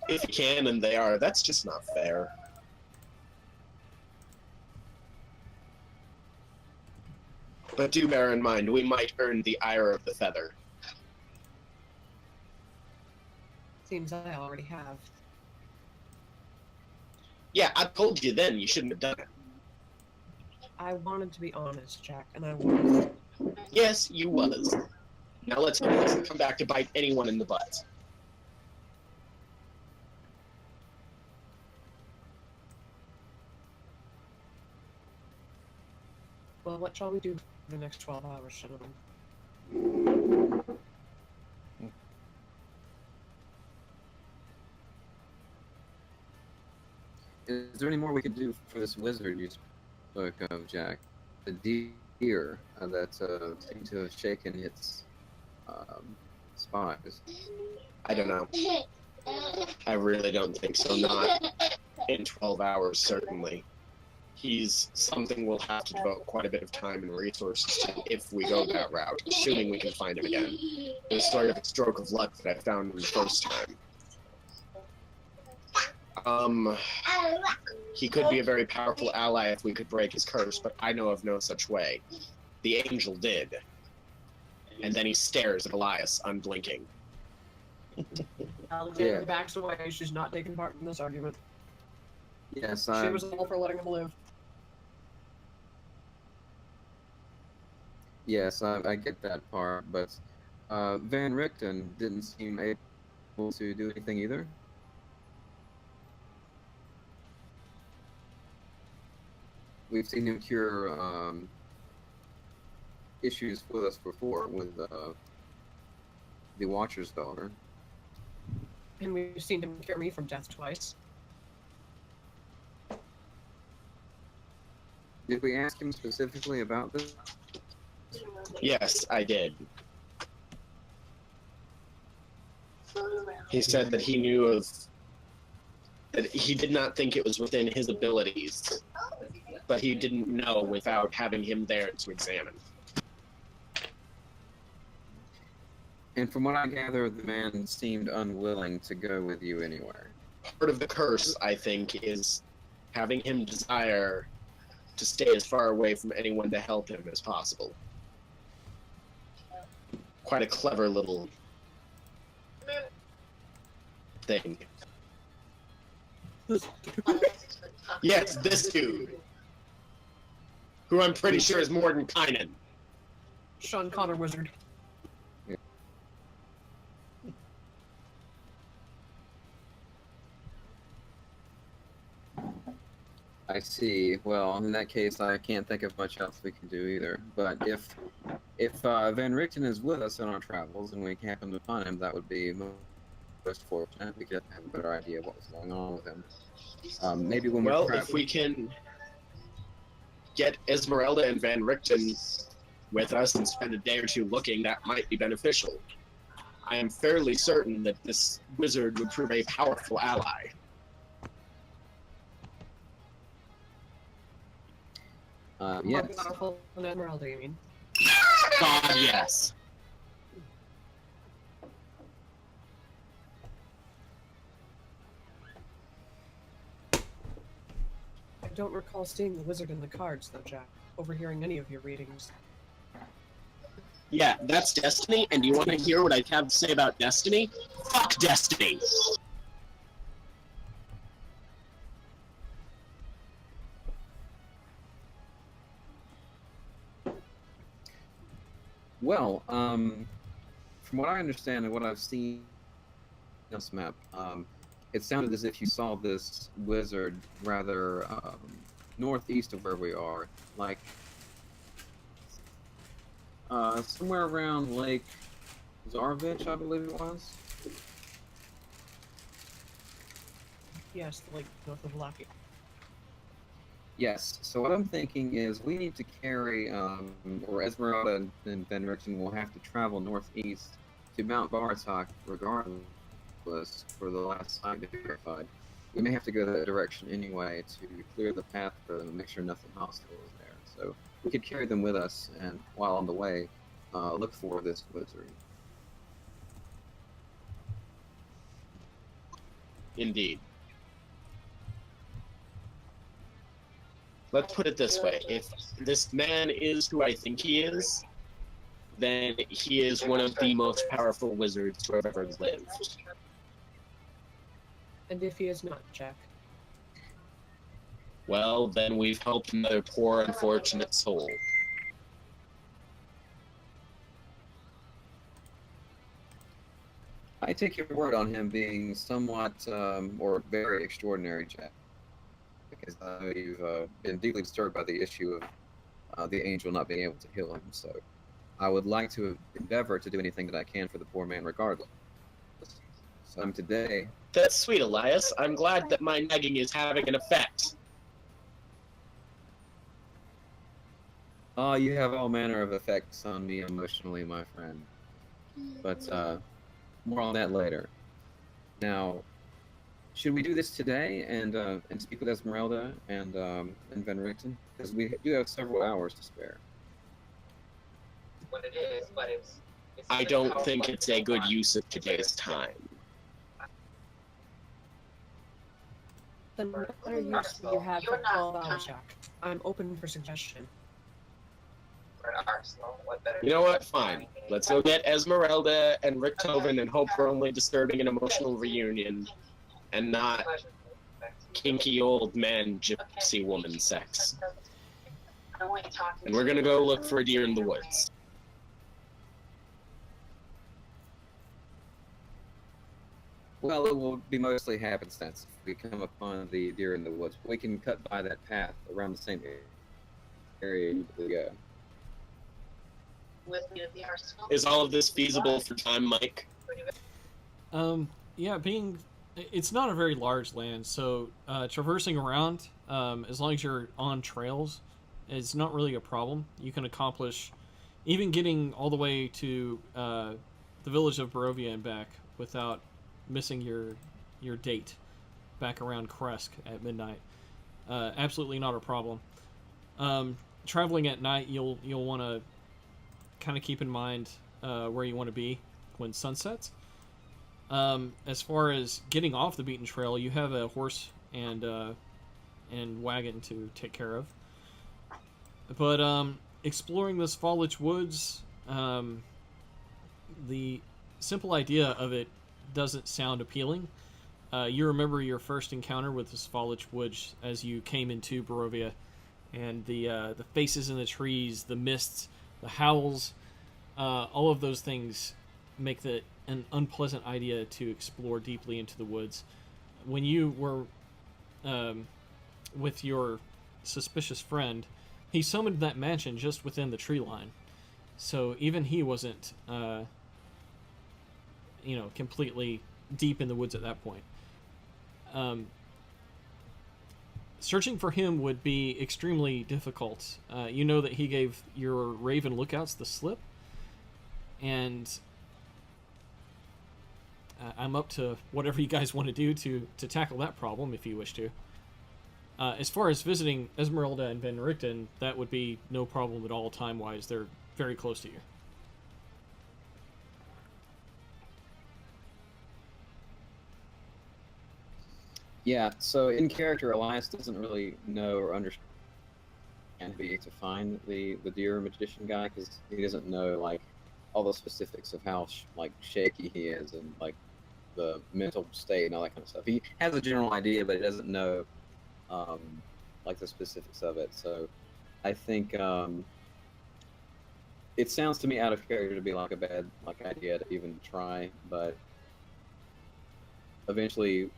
E: If he can and they are, that's just not fair. But do bear in mind, we might earn the ire of the feather.
B: Seems I already have.
E: Yeah, I told you then you shouldn't have done it.
B: I wanted to be honest, Jack, and I was.
E: Yes, you was. Now let's hope it doesn't come back to bite anyone in the butt.
B: Well, what shall we do for the next 12 hours, gentlemen?
C: Is there any more we could do for this wizard you spoke of, Jack? The deer that seemed to have shaken its spies.
E: I don't know. I really don't think so. Not in 12 hours, certainly. He's something we'll have to devote quite a bit of time and resources to if we go that route, assuming we can find him again. It was sort of a stroke of luck that I found him the first time. He could be a very powerful ally if we could break his curse, but I know of no such way. The angel did. And then he stares at Elias, unblinking.
B: Alexander backs away. She's not taking part in this argument.
C: Yes,
B: She was all for letting him live.
C: Yes, I get that part, but Van Richten didn't seem able to do anything either. We've seen him cure issues with us before with the Watcher's daughter.
B: And we've seen him cure me from death twice.
C: Did we ask him specifically about this?
E: Yes, I did. He said that he knew of that he did not think it was within his abilities, but he didn't know without having him there to examine.
C: And from what I gather, the man seemed unwilling to go with you anywhere.
E: Part of the curse, I think, is having him desire to stay as far away from anyone to help him as possible. Quite a clever little thing. Yes, this dude. Who I'm pretty sure is Mordenkainen.
B: Sean Connor Wizard.
C: I see. Well, in that case, I can't think of much else we can do either. But if Van Richten is with us on our travels and we happen to find him, that would be most fortunate. We could have a better idea of what was going on with him. Maybe when
E: Well,
C: we're
E: if we can get Esmeralda and Van Richten with us and spend a day or two looking, that might be beneficial. I am fairly certain that this wizard would prove a powerful ally.
B: More
C: yes.
B: powerful than Emeralda, you mean?
E: God, yes.
B: I don't recall seeing the wizard in the cards, though, Jack. Overhearing any of your readings.
E: Yeah, that's Destiny, and do you want to hear what I have to say about Destiny? Fuck Destiny!
C: Well, from what I understand and what I've seen on this map, it sounded as if you saw this wizard rather northeast of where we are, like somewhere around Lake Zarvich, I believe it was.
B: Yes, like north of Lackey.
C: Yes. So what I'm thinking is we need to carry, or Esmeralda and Van Richten will have to travel northeast to Mount Baratok regardless for the last site to be verified. We may have to go that direction anyway to clear the path for them and make sure nothing hostile is there. So we could carry them with us, and while on the way, look for this wizard.
E: Indeed. Let's put it this way. If this man is who I think he is, then he is one of the most powerful wizards to have ever lived.
B: And if he is not, Jack?
E: Well, then we've helped another poor, unfortunate soul.
C: I take your word on him being somewhat or very extraordinary, Jack, because I know you've been deeply disturbed by the issue of the angel not being able to heal him. So I would like to endeavor to do anything that I can for the poor man regardless. So today...
E: That's sweet, Elias. I'm glad that my nagging is having an effect.
C: Oh, you have all manner of effects on me emotionally, my friend. But more on that later. Now, should we do this today and speak with Esmeralda and Van Richten? Because we do have several hours to spare.
E: I don't think it's a good use of today's time.
B: Then what better use will you have for 12 hours, Jack? I'm open for suggestion.
E: You know what? Fine. Let's go get Esmeralda and Richthofen and hope we're only disturbing an emotional reunion and not kinky old man gypsy woman sex. And we're gonna go look for a deer in the woods.
C: Well, it will be mostly happenstance if we come upon the deer in the woods. We can cut by that path around the same area we go.
E: Is all of this feasible for time, Mike?
A: Yeah, it's not a very large land, so traversing around, as long as you're on trails, is not really a problem. You can accomplish even getting all the way to the village of Barovia and back without missing your date back around Kresk at midnight. Absolutely not a problem. Traveling at night, you'll want to kind of keep in mind where you want to be when sun sets. As far as getting off the beaten trail, you have a horse and wagon to take care of. But exploring this foliage woods, the simple idea of it doesn't sound appealing. You remember your first encounter with this foliage woods as you came into Barovia, and the faces in the trees, the mists, the howls, all of those things make that an unpleasant idea to explore deeply into the woods. When you were with your suspicious friend, he summoned that mansion just within the tree line, so even he wasn't completely deep in the woods at that point. Searching for him would be extremely difficult. You know that he gave your Raven lookouts the slip, and I'm up to whatever you guys want to do to tackle that problem if you wish to. As far as visiting Esmeralda and Ben Richten, that would be no problem at all time-wise. They're very close to you.
C: Yeah, so in character, Elias doesn't really know or understand to find the deer magician guy, because he doesn't know like all the specifics of how shaky he is and like the mental state and all that kind of stuff. He has a general idea, but he doesn't know like the specifics of it. So I think it sounds to me out of character to be like a bad idea to even try, but eventually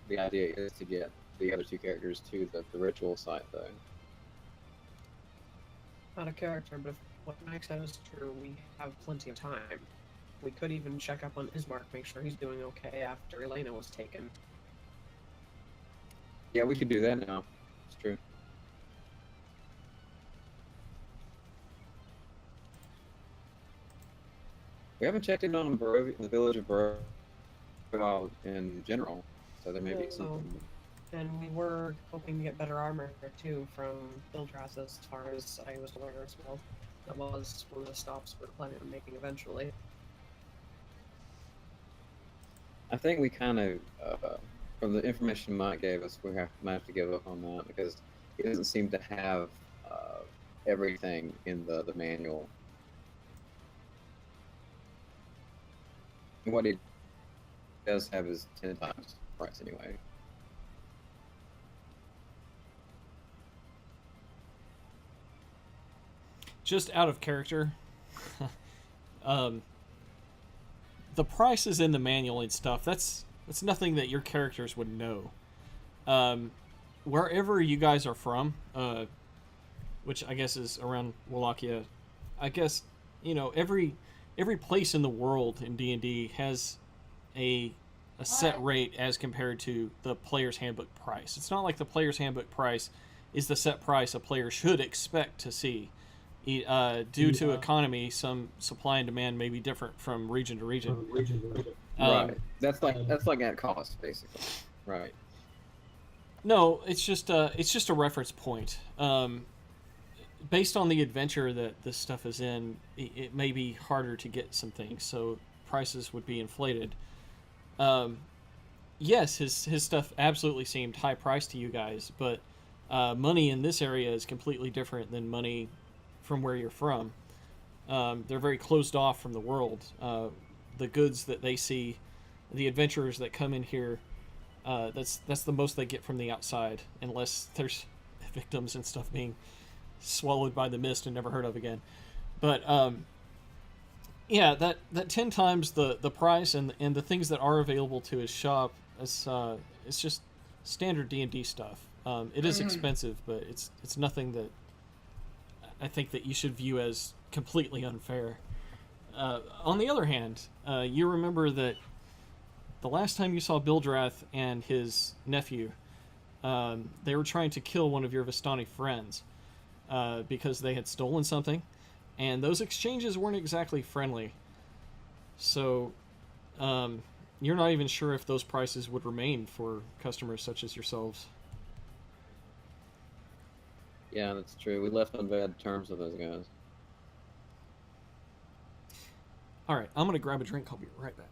C: the idea is to get the other two characters to the ritual site, though.
B: Not a character, but if what Mike said is true, we have plenty of time. We could even check up on Ismark, make sure he's doing okay after Elena was taken.
C: Yeah, we could do that now. It's true. We haven't checked in on the village of Barovia in general, so there may be something.
B: And we were hoping to get better armor there too from Bildras, as far as I was aware as well. That was one of the stops we're planning on making eventually.
C: I think we kind of, from the information Mike gave us, might have to give up on that, because he doesn't seem to have everything in the manual. What he does have is 10 times the price anyway.
A: Just out of character, the price is in the manual and stuff. That's nothing that your characters would know. Wherever you guys are from, which I guess is around Wallachia, I guess every place in the world in D&D has a set rate as compared to the player's handbook price. It's not like the player's handbook price is the set price a player should expect to see. Due to economy, some supply and demand may be different from region to region.
C: Right. That's like at cost, basically. Right.
A: No, it's just a reference point. Based on the adventure that this stuff is in, it may be harder to get some things, so prices would be inflated. Yes, his stuff absolutely seemed high priced to you guys, but money in this area is completely different than money from where you're from. They're very closed off from the world. The goods that they see, the adventurers that come in here, that's the most they get from the outside, unless there's victims and stuff being swallowed by the mist and never heard of again. But yeah, that 10 times the price and the things that are available to his shop, it's just standard D&D stuff. It is expensive, but it's nothing that I think that you should view as completely unfair. On the other hand, you remember that the last time you saw Bildrath and his nephew, they were trying to kill one of your Vistani friends because they had stolen something, and those exchanges weren't exactly friendly. So, you're not even sure if those prices would remain for customers such as yourselves.
C: Yeah, that's true. We left on bad terms with those guys.
A: Alright, I'm gonna grab a drink. I'll be right back.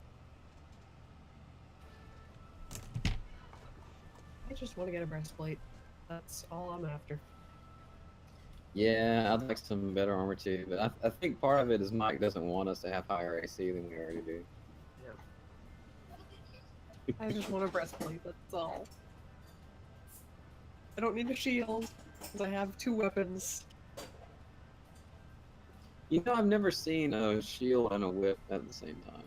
B: I just want to get a breastplate. That's all I'm after.
C: Yeah, I'd like some better armor too, but I think part of it is Mike doesn't want us to have higher AC than we already do.
B: I just want a breastplate, that's all. I don't need a shield, because I have 2 weapons.
C: You know, I've never seen a shield and a whip at the same time.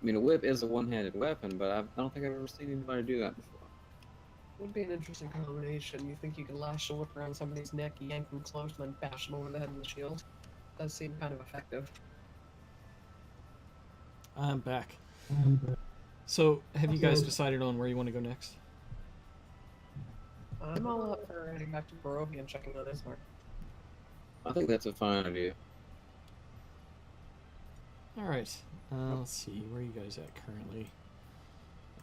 C: I mean, a whip is a one-handed weapon, but I don't think I've ever seen anybody do that before.
B: Would be an interesting combination. You think you could lash a whip around somebody's neck, yank them close, and then bash them over the head with a shield? Does seem kind of effective.
A: I'm back. So, have you guys decided on where you want to go next?
B: I'm all up for heading back to Barovia and checking on Ismark.
C: I think that's a fine idea.
A: Alright, let's see, where are you guys at currently?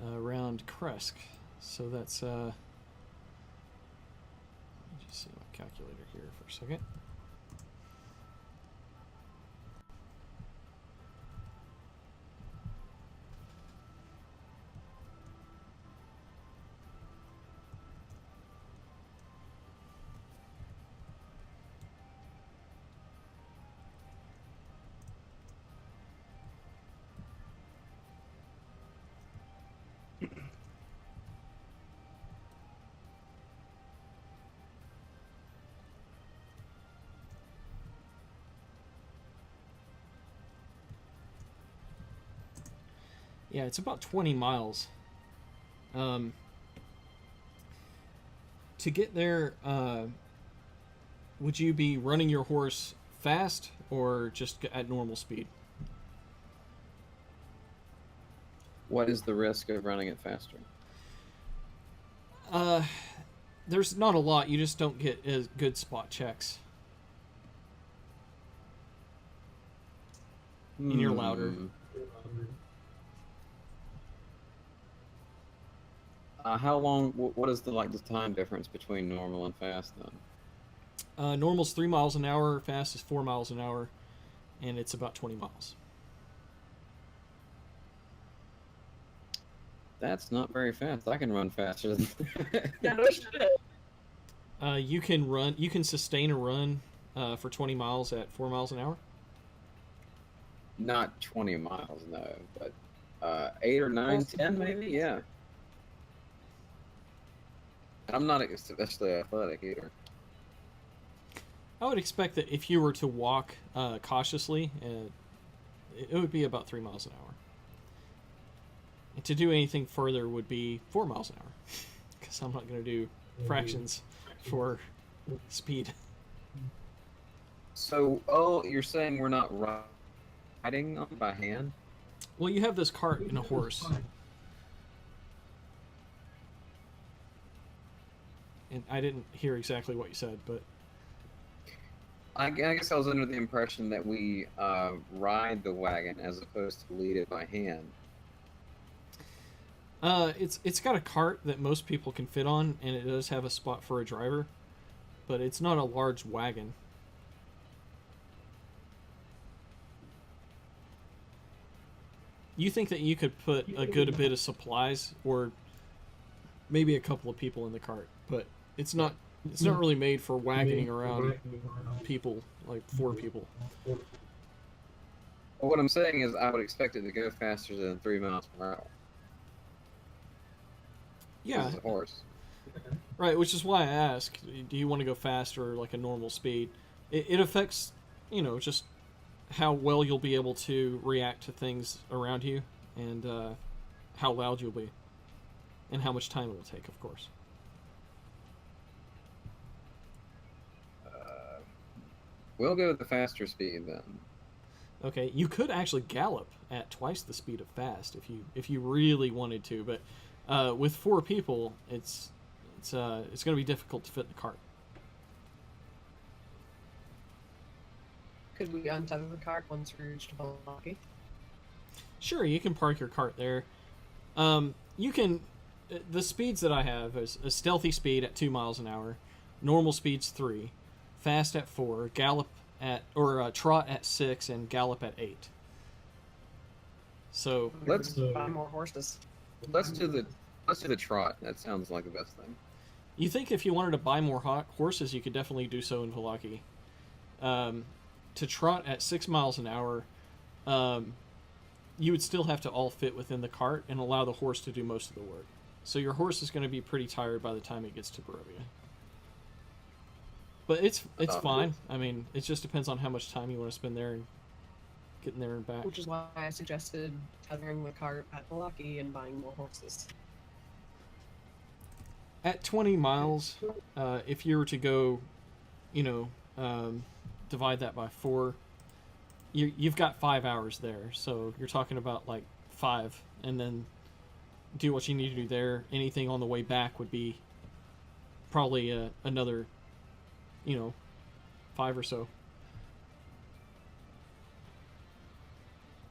A: Around Kresk. So that's, let me just see my calculator here for a second. Yeah, it's about 20 miles. To get there, would you be running your horse fast or just at normal speed?
C: What is the risk of running it faster?
A: There's not a lot. You just don't get as good spot checks. And you're louder.
C: How long? What is the time difference between normal and fast then?
A: Normal's 3 miles an hour. Fast is 4 miles an hour, and it's about 20 miles.
C: That's not very fast. I can run faster than
B: Yeah, no shit.
A: You can run. You can sustain a run for 20 miles at 4 miles an hour.
C: Not 20 miles, no, but 8 or 9, 10 maybe, yeah. I'm not especially athletic either.
A: I would expect that if you were to walk cautiously, it would be about 3 miles an hour. And to do anything further would be 4 miles an hour, because I'm not going to do fractions for speed.
C: So, you're saying we're not riding on by hand?
A: Well, you have this cart and a horse. And I didn't hear exactly what you said, but...
C: I guess I was under the impression that we ride the wagon as opposed to lead it by hand.
A: It's got a cart that most people can fit on, and it does have a spot for a driver, but it's not a large wagon. You think that you could put a good bit of supplies, or maybe a couple of people in the cart, but it's not really made for wagoning around people, like 4 people.
C: Well, what I'm saying is I would expect it to go faster than 3 miles per hour.
A: Yeah.
C: This is a horse.
A: Right, which is why I ask, do you want to go faster or like a normal speed? It affects, just how well you'll be able to react to things around you, and how loud you'll be, and how much time it will take, of course.
C: We'll go with the faster speed then.
A: Okay, you could actually gallop at twice the speed of fast if you really wanted to, but with 4 people, it's going to be difficult to fit in the cart.
B: Could we untether the cart once we reached Valaki?
A: Sure, you can park your cart there. You can. The speeds that I have is a stealthy speed at 2 miles an hour, normal speed's 3, fast at 4, gallop at trot at 6, and gallop at 8. So
C: Let's
B: buy more horses.
C: let's do the trot. That sounds like the best thing.
A: you think if you wanted to buy more horses, you could definitely do so in Valaki. To trot at 6 miles an hour, you would still have to all fit within the cart and allow the horse to do most of the work. So your horse is going to be pretty tired by the time it gets to Barovia. But it's fine. I mean, it just depends on how much time you want to spend there and getting there and back.
B: Which is why I suggested tethering the cart at Valaki and buying more horses.
A: At 20 miles, if you were to go, divide that by 4, you've got 5 hours there. So you're talking about like 5, and then do what you need to do there. Anything on the way back would be probably another, 5 or so.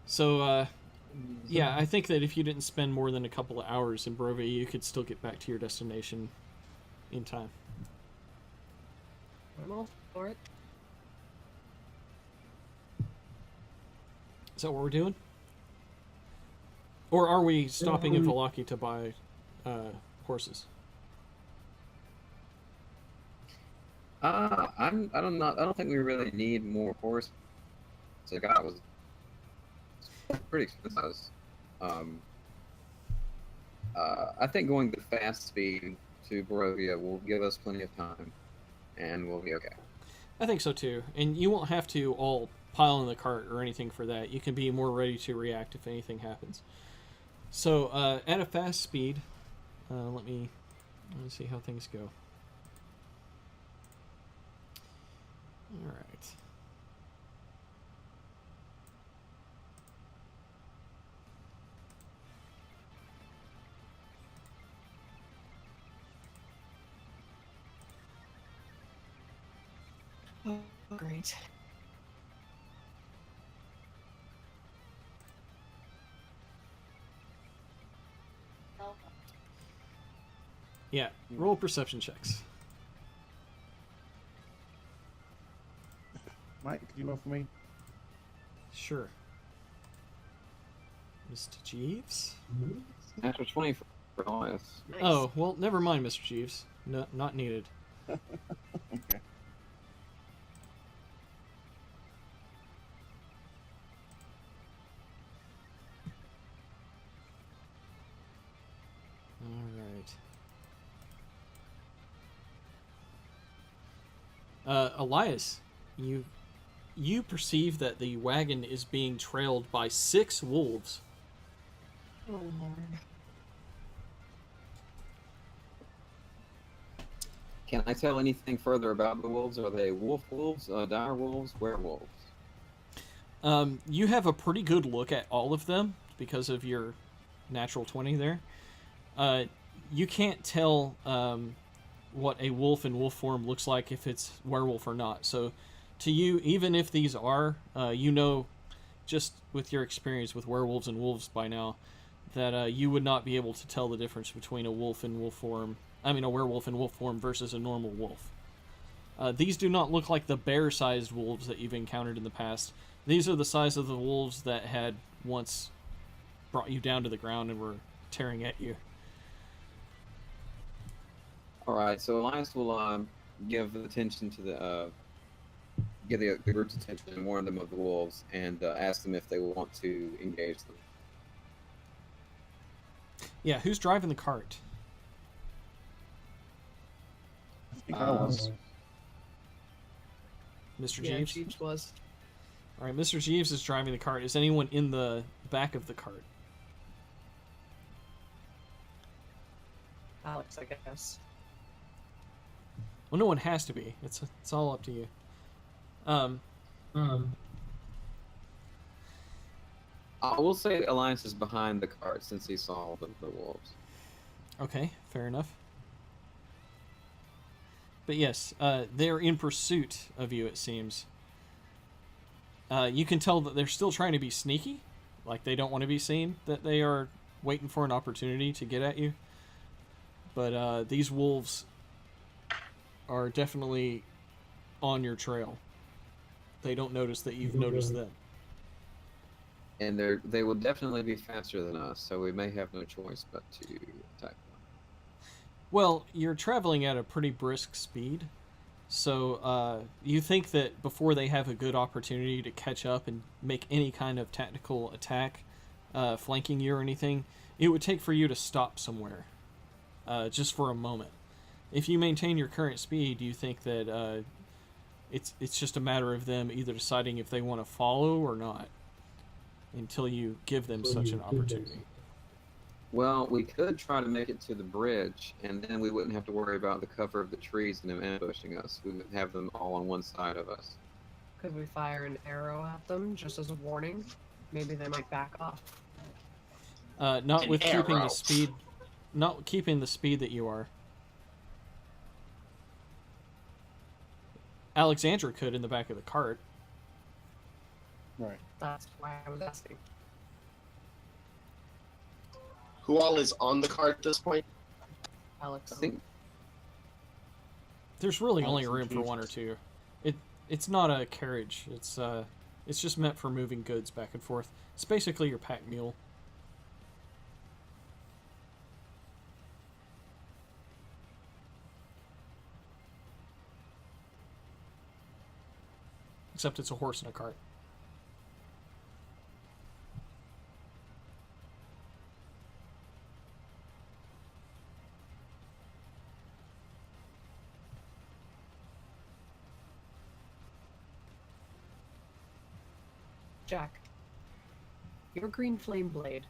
A: So, yeah, I think that if you didn't spend more than a couple of hours in Barovia, you could still get back to your destination in time.
B: I'm all for it.
A: Is that what we're doing? Or are we stopping in Valaki to buy horses?
C: I don't think we really need more horses. So God was pretty expensive. I think going the fast speed to Barovia will give us plenty of time, and we'll be okay.
A: I think so too. And you won't have to all pile in the cart or anything for that. You can be more ready to react if anything happens. So at a fast speed, let me see how things go. All right.
B: Oh, great.
A: Yeah, roll perception checks.
D: Mike, could you roll for me?
A: Sure. Mr. Jeeves?
C: After 20 for Elias.
B: Nice.
A: Oh, well, never mind, Mr. Jeeves. No, not needed.
D: Okay.
A: All right. Elias, you perceive that the wagon is being trailed by 6 wolves.
B: Oh, Lord.
C: Can I tell anything further about the wolves? Are they wolves, dire wolves, werewolves?
A: You have a pretty good look at all of them because of your natural 20 there. You can't tell what a wolf in wolf form looks like if it's werewolf or not. So to you, even if these are, just with your experience with werewolves and wolves by now, that you would not be able to tell the difference between a wolf in wolf form. I mean, a werewolf in wolf form versus a normal wolf. These do not look like the bear-sized wolves that you've encountered in the past. These are the size of the wolves that had once brought you down to the ground and were tearing at you.
C: All right, so Elias will give attention to the group's attention and warn them of the wolves, and ask them if they want to engage them.
A: Yeah, who's driving the cart?
D: I think I was.
A: Mr.
B: Yeah,
A: Jeeves?
B: Jeeves was.
A: All right, Mr. Jeeves is driving the cart. Is anyone in the back of the cart?
B: Alex, I guess.
A: Well, no one has to be. It's all up to you. Um,
C: I will say Alliance is behind the cart since he saw the wolves.
A: okay, fair enough. But yes, they're in pursuit of you, it seems. You can tell that they're still trying to be sneaky, like they don't want to be seen, that they are waiting for an opportunity to get at you. But these wolves are definitely on your trail. They don't notice that you've noticed them.
C: And they will definitely be faster than us, so we may have no choice but to attack them.
A: Well, you're traveling at a pretty brisk speed, so you think that before they have a good opportunity to catch up and make any kind of tactical attack, flanking you or anything, it would take for you to stop somewhere, just for a moment. If you maintain your current speed, do you think that it's just a matter of them either deciding if they want to follow or not, until you give them such an opportunity?
C: Well, we could try to make it to the bridge, and then we wouldn't have to worry about the cover of the trees and them ambushing us. We would have them all on one side of us.
B: Could we fire an arrow at them just as a warning? Maybe they might back off.
A: Not
E: An
A: with keeping
E: arrow.
A: the speed, not keeping the speed that you are. Alexandra could in the back of the cart.
D: Right.
B: That's why I was asking.
E: Who all is on the cart at this point?
B: Alex.
C: I think
A: There's really only
D: Alex and
A: room for one or two. It's not a carriage. It's just meant for moving goods back and forth. It's basically your pack mule. Except it's a horse and a cart.
B: Jack, your green flame blade.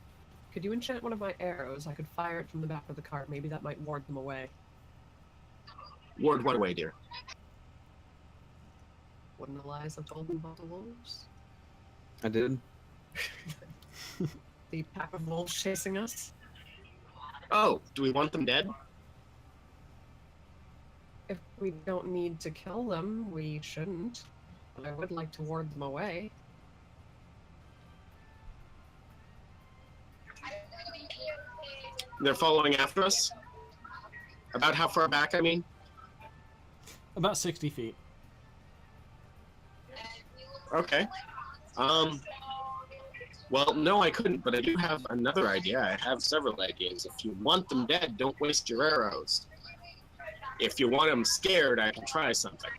B: Could you enchant one of my arrows? I could fire it from the back of the cart. Maybe that might ward them away.
E: Ward one away, dear.
B: Wouldn't Elias have told them about the wolves?
C: I did.
B: The pack of wolves chasing us?
E: Oh, do we want them dead?
B: If we don't need to kill them, we shouldn't. But I would like to ward them away.
E: They're following after us? About how far back, I mean?
A: About 60 feet.
E: Okay. Well, no, I couldn't, but I do have another idea. I have several ideas. If you want them dead, don't waste your arrows. If you want them scared, I can try something.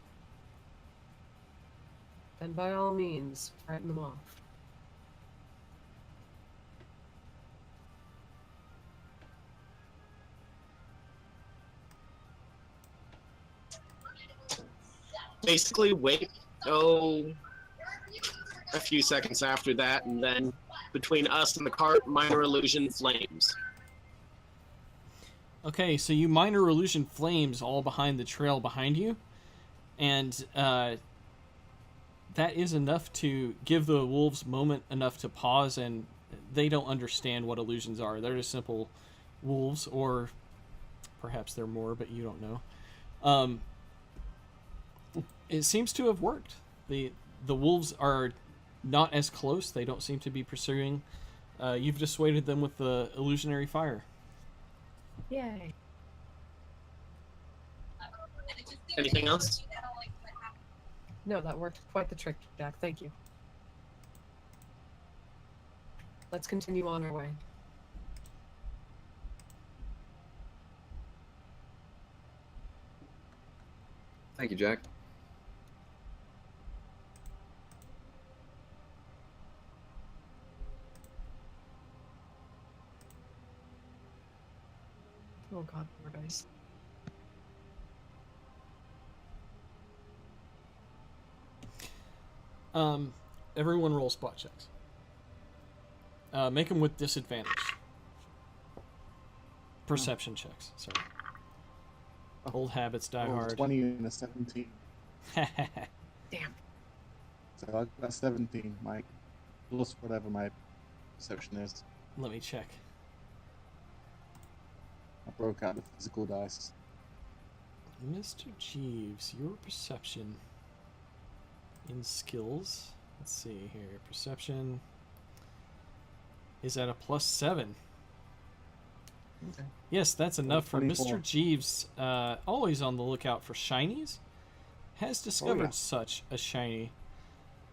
B: Then by all means, frighten them off.
E: Basically, wait, a few seconds after that, and then between us and the cart, minor illusion flames.
A: Okay, so you minor illusion flames all behind the trail behind you, and that is enough to give the wolves moment enough to pause, and they don't understand what illusions are. They're just simple wolves, or perhaps they're more, but you don't know. It seems to have worked. The wolves are not as close. They don't seem to be pursuing. You've dissuaded them with the illusionary fire.
B: Yay.
E: Anything else?
B: No, that worked quite the trick, Jack. Thank you. Let's continue on our way.
C: Thank you, Jack.
B: Oh god, poor dice.
A: Everyone roll spot checks. Make them with disadvantage. Perception checks. Sorry. Old habits die
D: Oh,
A: hard.
D: 20 and a 17.
B: Damn.
D: So I got 17, Mike. Plus whatever my perception is.
A: Let me check.
D: I broke out the physical dice.
A: Mr. Jeeves, your perception in skills. Let's see here. Perception is at a +7.
D: Okay.
A: Yes, that's enough for
D: 24.
A: Mr. Jeeves, always on the lookout for shinies, has discovered
D: yeah.
A: such a shiny.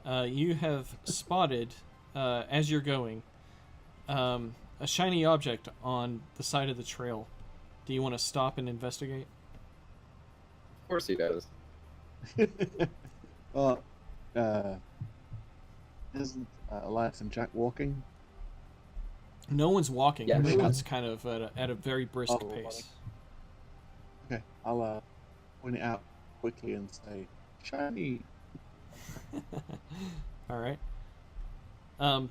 A: You have spotted, as you're going, a shiny object on the side of the trail. Do you want to stop and investigate?
C: Of course he does.
D: Well, isn't Elias and Jack walking?
A: No one's walking.
C: Yeah.
A: Everyone's kind of at a very brisk
D: Oh,
A: pace.
D: Okay, I'll point it out quickly and say, shiny.
A: All right.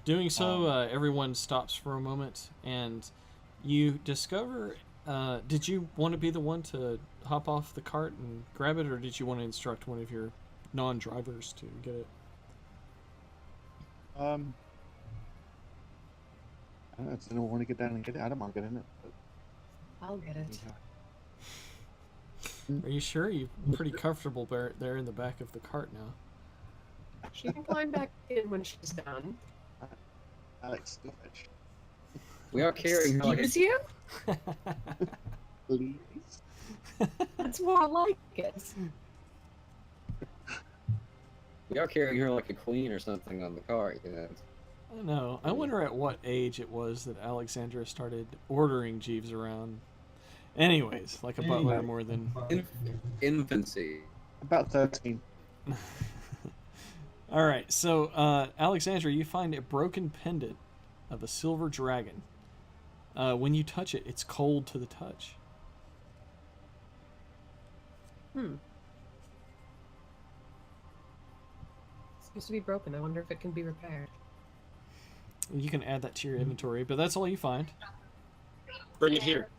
A: Doing so, everyone stops for a moment, and you discover. Did you want to be the one to hop off the cart and grab it, or did you want to instruct one of your non-drivers to get it?
D: I don't know, does anyone want to get down and get it? I don't mind getting it. But,
B: I'll get it.
D: yeah.
A: Are you sure? You're pretty comfortable there in the back of the cart now.
B: She can climb back in when she's done.
D: Alex, go fetch.
C: We are carrying her like
B: Excuse
C: a,
B: you?
D: Please.
B: That's more like it.
C: a queen or something on the cart. You know?
A: I don't know. I wonder at what age it was that Alexandra started ordering Jeeves around. Anyways, like a butler more than...
C: Infancy.
D: About 13.
A: Alright, so, Alexandra, you find a broken pendant of a silver dragon. When you touch it, it's cold to the touch.
B: Seems to be broken. I wonder if it can be repaired.
A: You can add that to your inventory, but that's all you find.
E: Bring it here.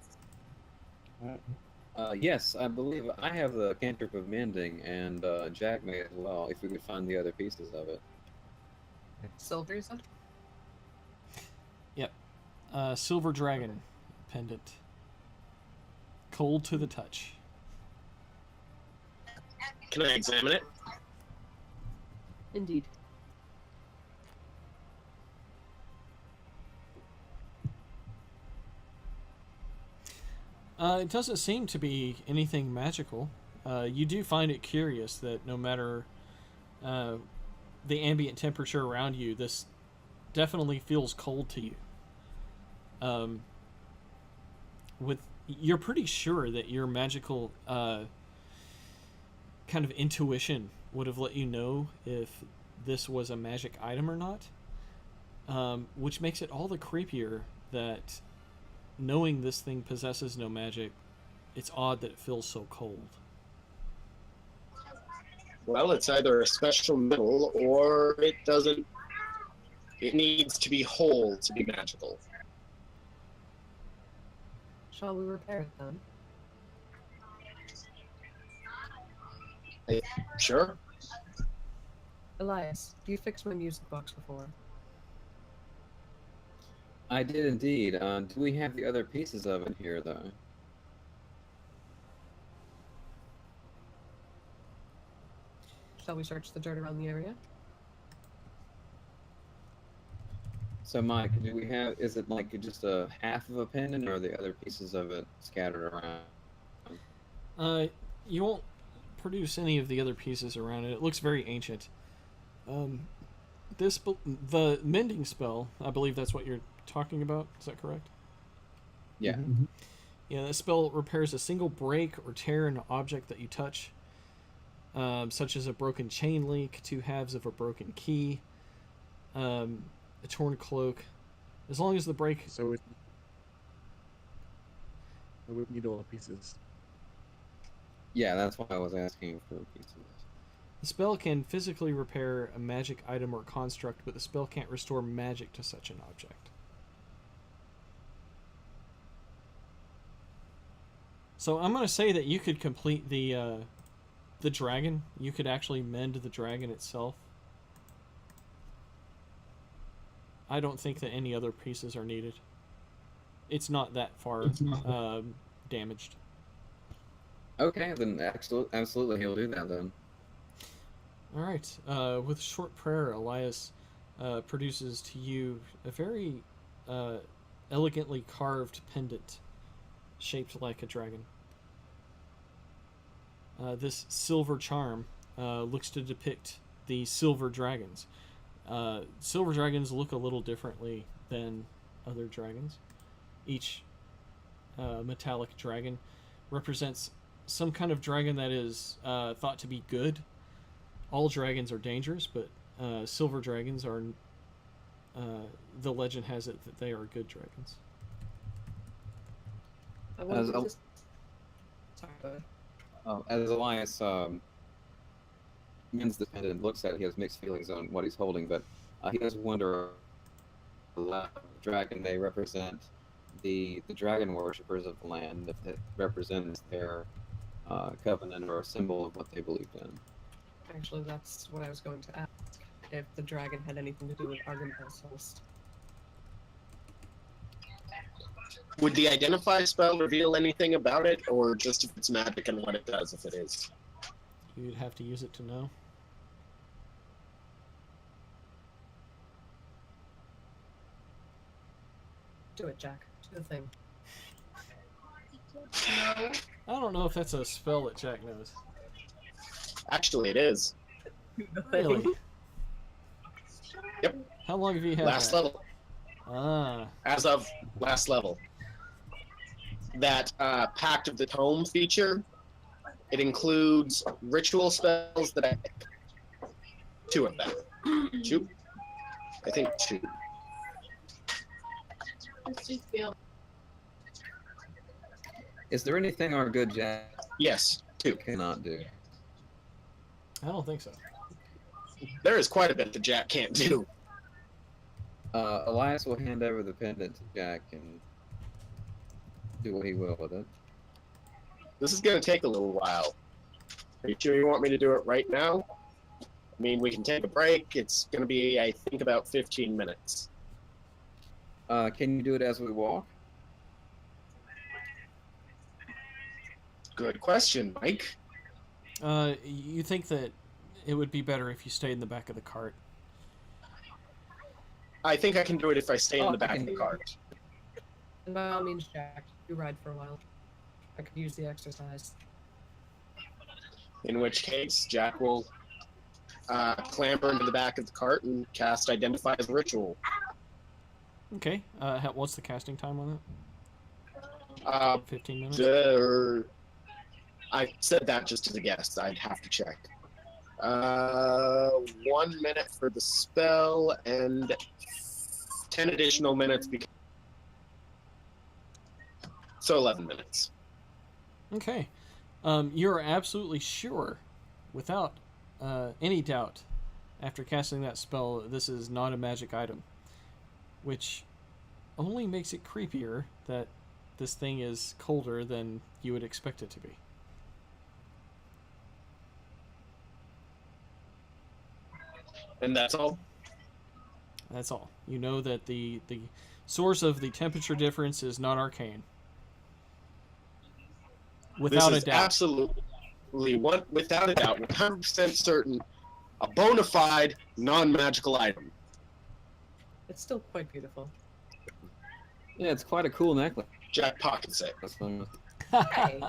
C: Yes, I believe I have the cantrip of mending, and Jack may as well, if we could find the other pieces of it.
B: Silver, is that?
A: Yep. Silver dragon pendant. Cold to the touch.
E: Can I examine it?
B: Indeed.
A: It doesn't seem to be anything magical. You do find it curious that no matter the ambient temperature around you, this definitely feels cold to you. You're pretty sure that your magical kind of intuition would have let you know if this was a magic item or not, which makes it all the creepier that knowing this thing possesses no magic, it's odd that it feels so cold.
E: Well, it's either a special metal or it doesn't. It needs to be whole to be magical.
B: Shall we repair it then?
E: Sure.
B: Elias, you fixed my music box before.
C: I did indeed. Do we have the other pieces of it here, though?
B: Shall we search the dirt around the area?
C: So, Mike, do we have? Is it like just a half of a pendant, or are the other pieces of it scattered around?
A: You won't produce any of the other pieces around it. It looks very ancient. The mending spell, I believe that's what you're talking about. Is that correct?
C: Yeah.
D: Mm-hmm.
A: Yeah, that spell repairs a single break or tear in an object that you touch, such as a broken chain link, 2 halves of a broken key, a torn cloak. As long as the break...
D: So we need all the pieces.
C: Yeah, that's why I was asking for pieces.
A: The spell can physically repair a magic item or construct, but the spell can't restore magic to such an object. So I'm going to say that you could complete the dragon. You could actually mend the dragon itself. I don't think that any other pieces are needed. It's not that far damaged.
C: Okay, then absolutely he'll do that then.
A: All right. With a short prayer, Elias produces to you a very elegantly carved pendant shaped like a dragon. This silver charm looks to depict the silver dragons. Silver dragons look a little differently than other dragons. Each metallic dragon represents some kind of dragon that is thought to be good. All dragons are dangerous, but silver dragons are, the legend has it that they are good dragons.
B: I wonder if this... Sorry, go ahead.
C: As Elias mends the pendant and looks at it, he has mixed feelings on what he's holding, but he does wonder the dragon may represent the dragon worshippers of the land, if it represents their covenant or a symbol of what they believed in.
B: Actually, that's what I was going to ask. If the dragon had anything to do with Argynvostholt.
E: Would the identify spell reveal anything about it, or just if it's magic and what it does if it is?
A: You'd have to use it to know.
B: Do it, Jack. Do the thing.
A: I don't know if that's a spell that Jack knows.
E: Actually, it is.
B: Do the thing.
A: Really?
E: Yep.
A: How long have you had
E: Last
A: that?
E: level.
A: Ah.
E: As of last level. That Pact of the Tome feature, it includes ritual spells that I pick. 2 of them. 2? I think 2.
C: Is there anything our good Jack
E: Yes, 2.
C: cannot do?
A: I don't think so.
E: There is quite a bit that Jack can't do.
C: Elias will hand over the pendant to Jack and do what he will with it.
E: This is going to take a little while. Are you sure you want me to do it right now? I mean, we can take a break. It's going to be, I think, about 15 minutes.
C: Can you do it as we walk?
E: Good question, Mike.
A: You think that it would be better if you stayed in the back of the cart?
E: I think I can do it if I stay in the back
C: I
E: of the
C: can-
E: cart.
B: And by all means, Jack, you ride for a while. I could use the exercise.
E: In which case, Jack will clamber into the back of the cart and cast Identify as Ritual.
A: Okay. What's the casting time on
E: Uh,
A: it? 15 minutes?
E: I said that just as a guess. I'd have to check. 1 minute for the spell and 10 additional minutes. So 11 minutes.
A: Okay. You're absolutely sure, without any doubt, after casting that spell, this is not a magic item. Which only makes it creepier that this thing is colder than you would expect it to be.
E: And that's all?
A: That's all. You know that the source of the temperature difference is not arcane. Without
E: This
A: a
E: is
A: doubt.
E: absolutely, without a doubt, 100% certain, a bona fide, non-magical item.
B: It's still quite beautiful.
C: Yeah, it's quite a cool necklace.
E: Jack pockets it.
C: That's fun.
B: Hey.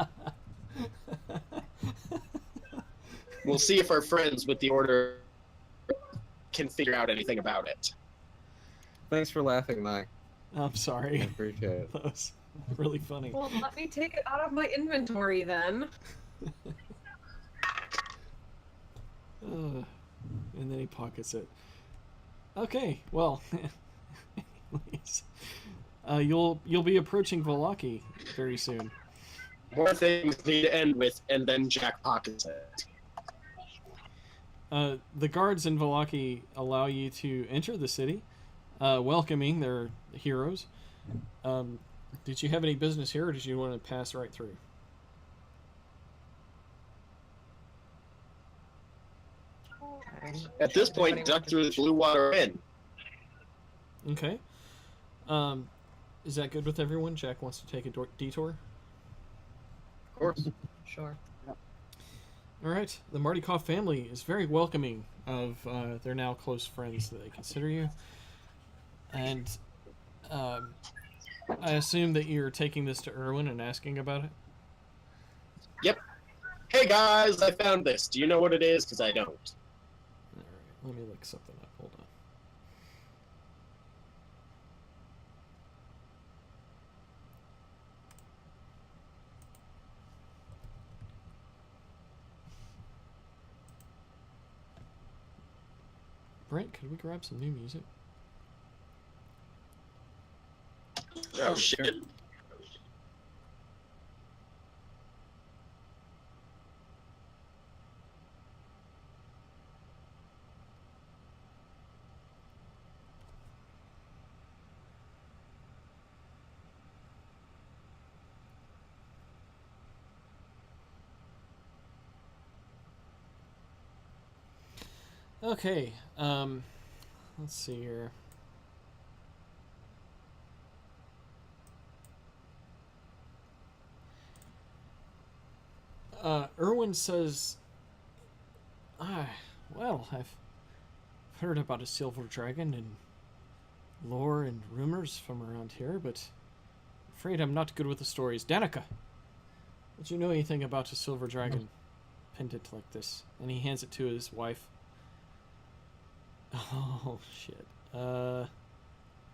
E: We'll see if our friends with the order can figure out anything about it.
C: Thanks for laughing, Mike.
A: I'm
C: I
A: sorry.
C: appreciate it.
A: That was really funny.
B: Well, let me take it out of my inventory then.
A: And then he pockets it. Okay, well, anyways, you'll be approaching Volaki very soon.
E: More things need to end with, and then Jack pockets it.
A: The guards in Volaki allow you to enter the city, welcoming their heroes. Did you have any business here, or did you want to pass right through?
E: At this point, duck through the Blue Water Inn.
A: Okay. Is that good with everyone? Jack wants to take a detour.
C: Of course.
B: Sure.
A: All right. The Martykov family is very welcoming of their now close friends that they consider you. And I assume that you're taking this to Erwin and asking about it?
E: Yep. Hey guys, I found this. Do you know what it is? Because I don't.
A: All right. Let me look something up. Hold on. Brent, could we grab some new music?
E: Oh shit.
A: Okay. Let's see here. Erwin says, well, I've heard about a silver dragon and lore and rumors from around here, but I'm afraid I'm not good with the stories. Danica, did you know anything about a silver dragon pendant like this? And he hands it to his wife. Oh, shit. Oh,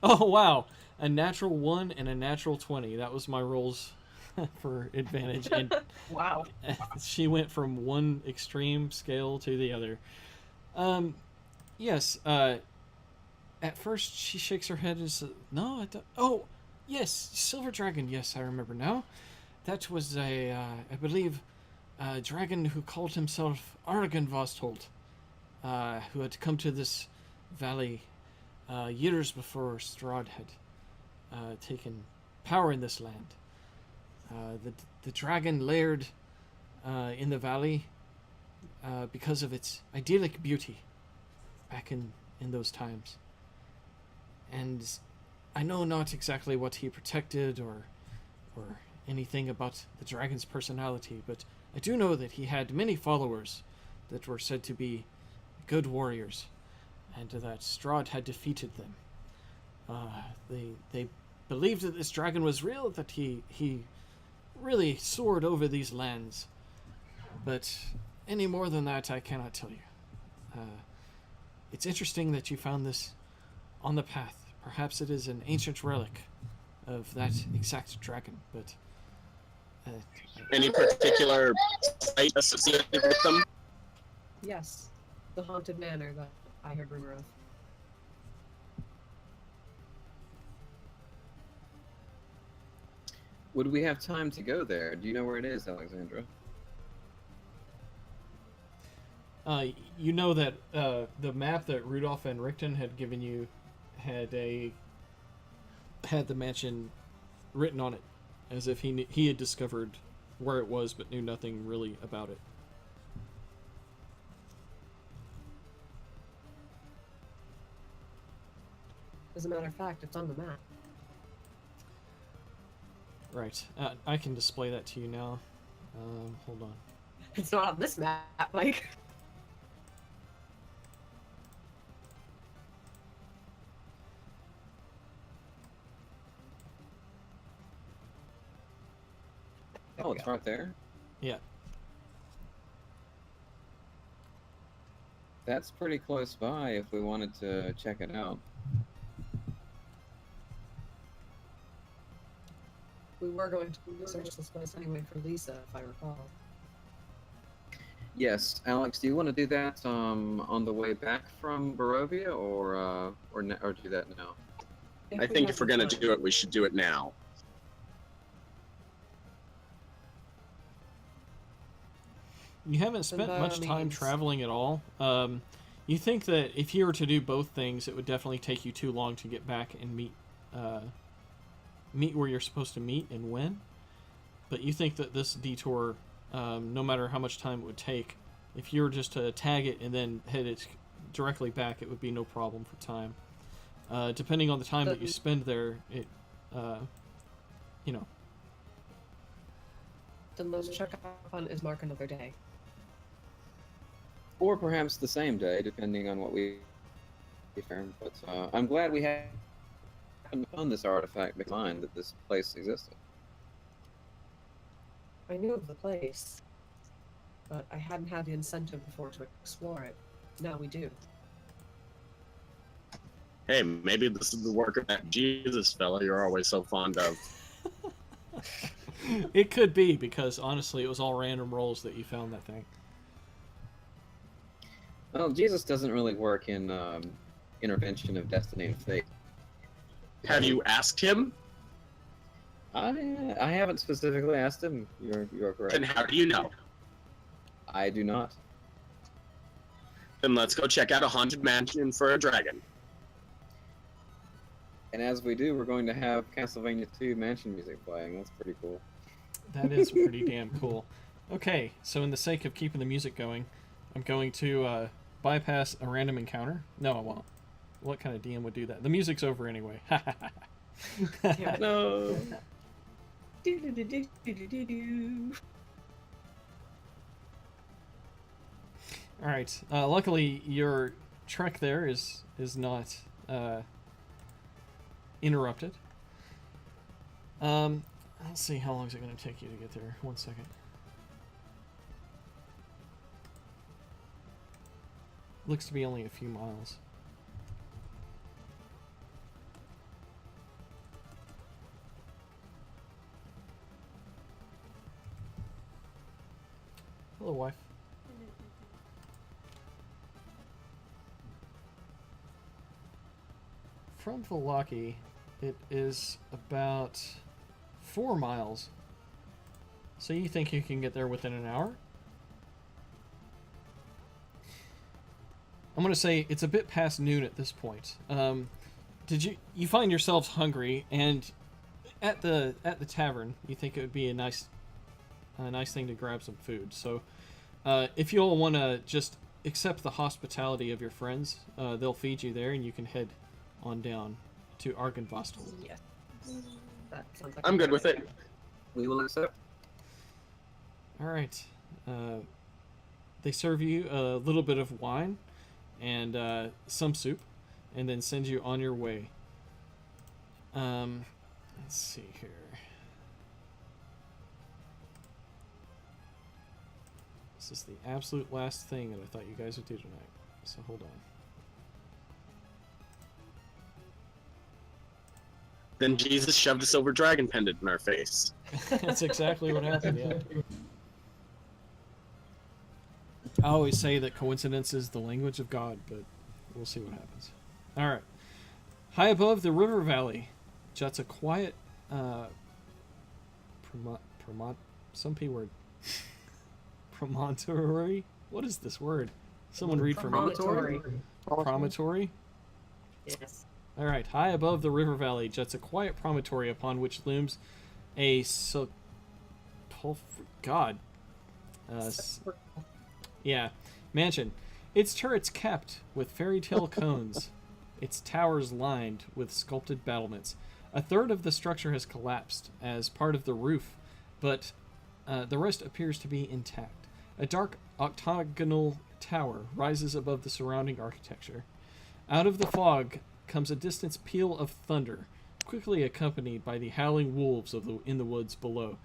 A: wow. A natural 1 and a natural 20. That was my rolls for advantage. And
B: Wow.
A: she went from one extreme scale to the other. Yes. At first, she shakes her head and says, no, I don't. Oh, yes. Silver dragon. Yes, I remember now. That was I believe, a dragon who called himself Argynvostholt. Who had come to this valley years before Strahd had taken power in this land. The dragon laired in the valley because of its idyllic beauty back in those times. And I know not exactly what he protected or anything about the dragon's personality, but I do know that he had many followers that were said to be good warriors, and that Strahd had defeated them. They believed that this dragon was real, that he really soared over these lands. But any more than that, I cannot tell you. It's interesting that you found this on the path. Perhaps it is an ancient relic of that exact dragon, but...
E: Any particular site associated with them?
B: Yes. The haunted manor that I heard rumor of.
C: Would we have time to go there? Do you know where it is, Alexandra?
A: You know that the map that Rudolph and Richten had given you had the mansion written on it, as if he had discovered where it was, but knew nothing really about it.
B: As a matter of fact, it's on the map.
A: Right. I can display that to you now. Hold on.
B: It's not on this map, Mike.
C: Oh, it's right there.
A: Yeah.
C: That's pretty close by if we wanted to check it out.
B: We were going to search this place anyway for Lisa, if I recall.
C: Yes, Alex, do you want to do that on the way back from Barovia, or do that now?
E: I think if we're gonna do it, we should do it now.
A: You haven't spent
B: by
A: much
B: all
A: time
B: means.
A: traveling at all. You think that if you were to do both things, it would definitely take you too long to get back and meet where you're supposed to meet and when. But you think that this detour, no matter how much time it would take, if you were just to tag it and then head it directly back, it would be no problem for time. Depending on the time that you spend there, it, you know.
B: Then let's check up on Ismark another day.
C: Or perhaps the same day, depending on what we found. But I'm glad we haven't found this artifact behind that this place existed.
B: I knew of the place, but I hadn't had the incentive before to explore it. Now we do.
E: Hey, maybe this is the work of that Jesus fella you're always so fond of.
A: It could be, because honestly, it was all random rolls that you found that thing.
C: Well, Jesus doesn't really work in intervention of destiny and fate.
E: Have you asked him?
C: I haven't specifically asked him. You're correct.
E: Then how do you know?
C: I do not.
E: Then let's go check out a haunted mansion for a dragon.
C: And as we do, we're going to have Castlevania 2 mansion music playing. That's pretty cool.
A: That is pretty damn cool. Okay, so in the sake of keeping the music going, I'm going to bypass a random encounter. No, I won't. What kind of DM would do that? The music's over anyway.
C: No.
A: All right. Luckily, your trek there is not interrupted. Let's see, how long is it going to take you to get there? 1 second. Looks to be only a few miles. Hello, wife. From Vallaki, it is about 4 miles. So you think you can get there within an hour? I'm gonna say it's a bit past noon at this point. Did you find yourselves hungry, and at the tavern you think it would be a nice thing to grab some food. So if you all want to just accept the hospitality of your friends, they'll feed you there, and you can head on down to Argynvostholt.
B: Yes. That sounds like
E: I'm good with it.
C: We will accept.
A: All right. They serve you a little bit of wine and some soup, and then send you on your way. Let's see here. This is the absolute last thing that I thought you guys would do tonight. So hold on.
E: Then Jesus shoved a silver dragon pendant in our face.
A: That's exactly what happened, yeah. I always say that coincidence is the language of God, but we'll see what happens. All right. High above the river valley juts a quiet some P word. Promontory? What is this word? Someone read for me.
B: Promontory.
A: Promontory?
B: Yes.
A: All right. High above the river valley juts a quiet promontory upon which looms a mansion. Its turrets capped with fairy tale cones. Its towers lined with sculpted battlements. A third of the structure has collapsed as part of the roof, but the rest appears to be intact. A dark octagonal tower rises above the surrounding architecture. Out of the fog comes a distant peal of thunder, quickly accompanied by the howling wolves in the woods below.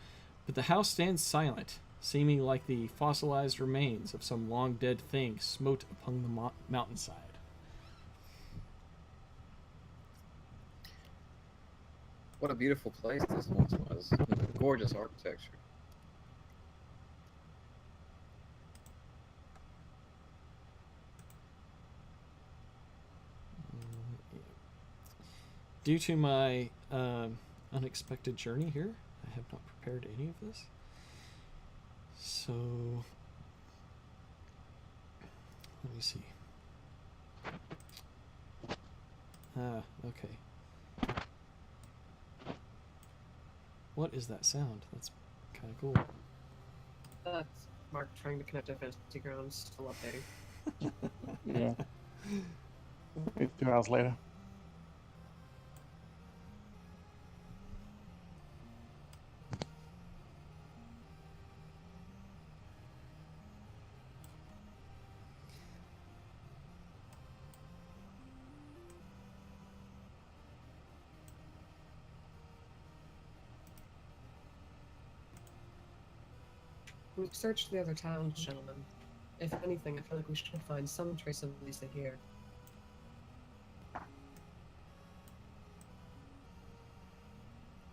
A: But the house stands silent, seeming like the fossilized remains of some long-dead thing smote upon the mountainside.
C: What a beautiful place this once was. Gorgeous architecture.
A: Due to my unexpected journey here, I have not prepared any of this. So, let me see. Okay. What is that sound? That's kind of cool.
B: That's Mark trying to connect to Fantasy Grounds, still updating.
D: Yeah. It's 2 hours later.
B: We've searched the other towns, gentlemen. If anything, I feel like we should find some trace of Lisa here.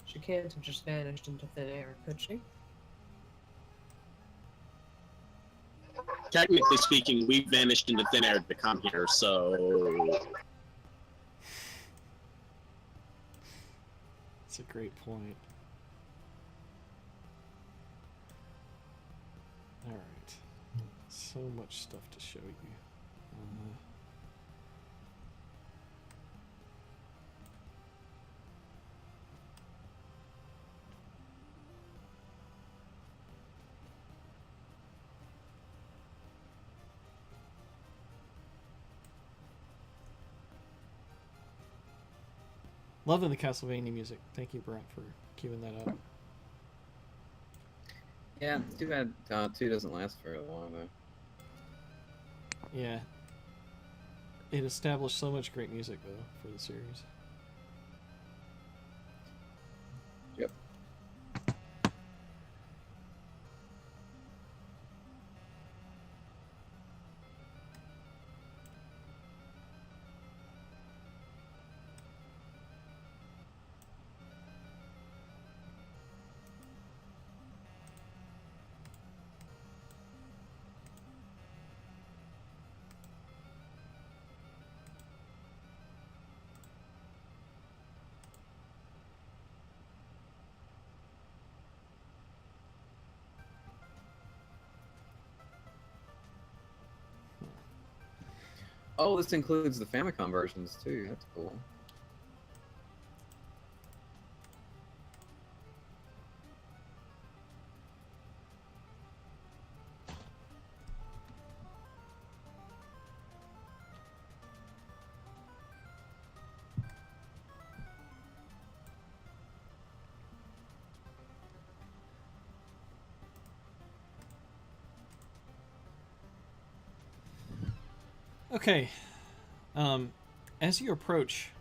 B: She can't have just vanished into thin air, could she?
E: Technically speaking, we vanished into thin air to come here, so
A: That's a great point. Alright. So much stuff to show you. Loving the Castlevania music. Thank you, Brent, for queuing that up.
C: Yeah, too bad 2 doesn't last very long, though.
A: Yeah. It established so much great music, though, for the series.
C: Yep. Oh, this includes the Famicom versions, too. That's cool.
A: Okay. As you approach,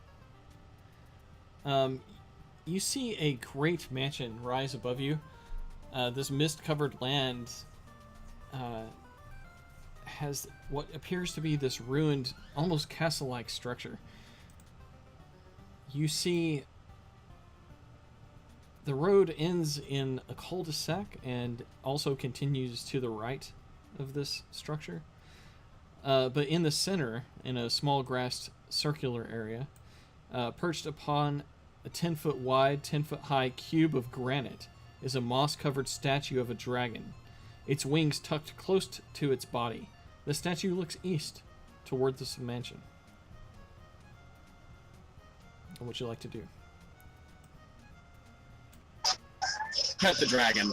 A: you see a great mansion rise above you. This mist-covered land has what appears to be this ruined, almost castle-like structure. You see the road ends in a cul-de-sac and also continues to the right of this structure. But in the center, in a small grassed circular area, perched upon a 10-foot wide, 10-foot high cube of granite, is a moss-covered statue of a dragon, its wings tucked close to its body. The statue looks east, toward this mansion. What would you like to do?
E: pet the dragon.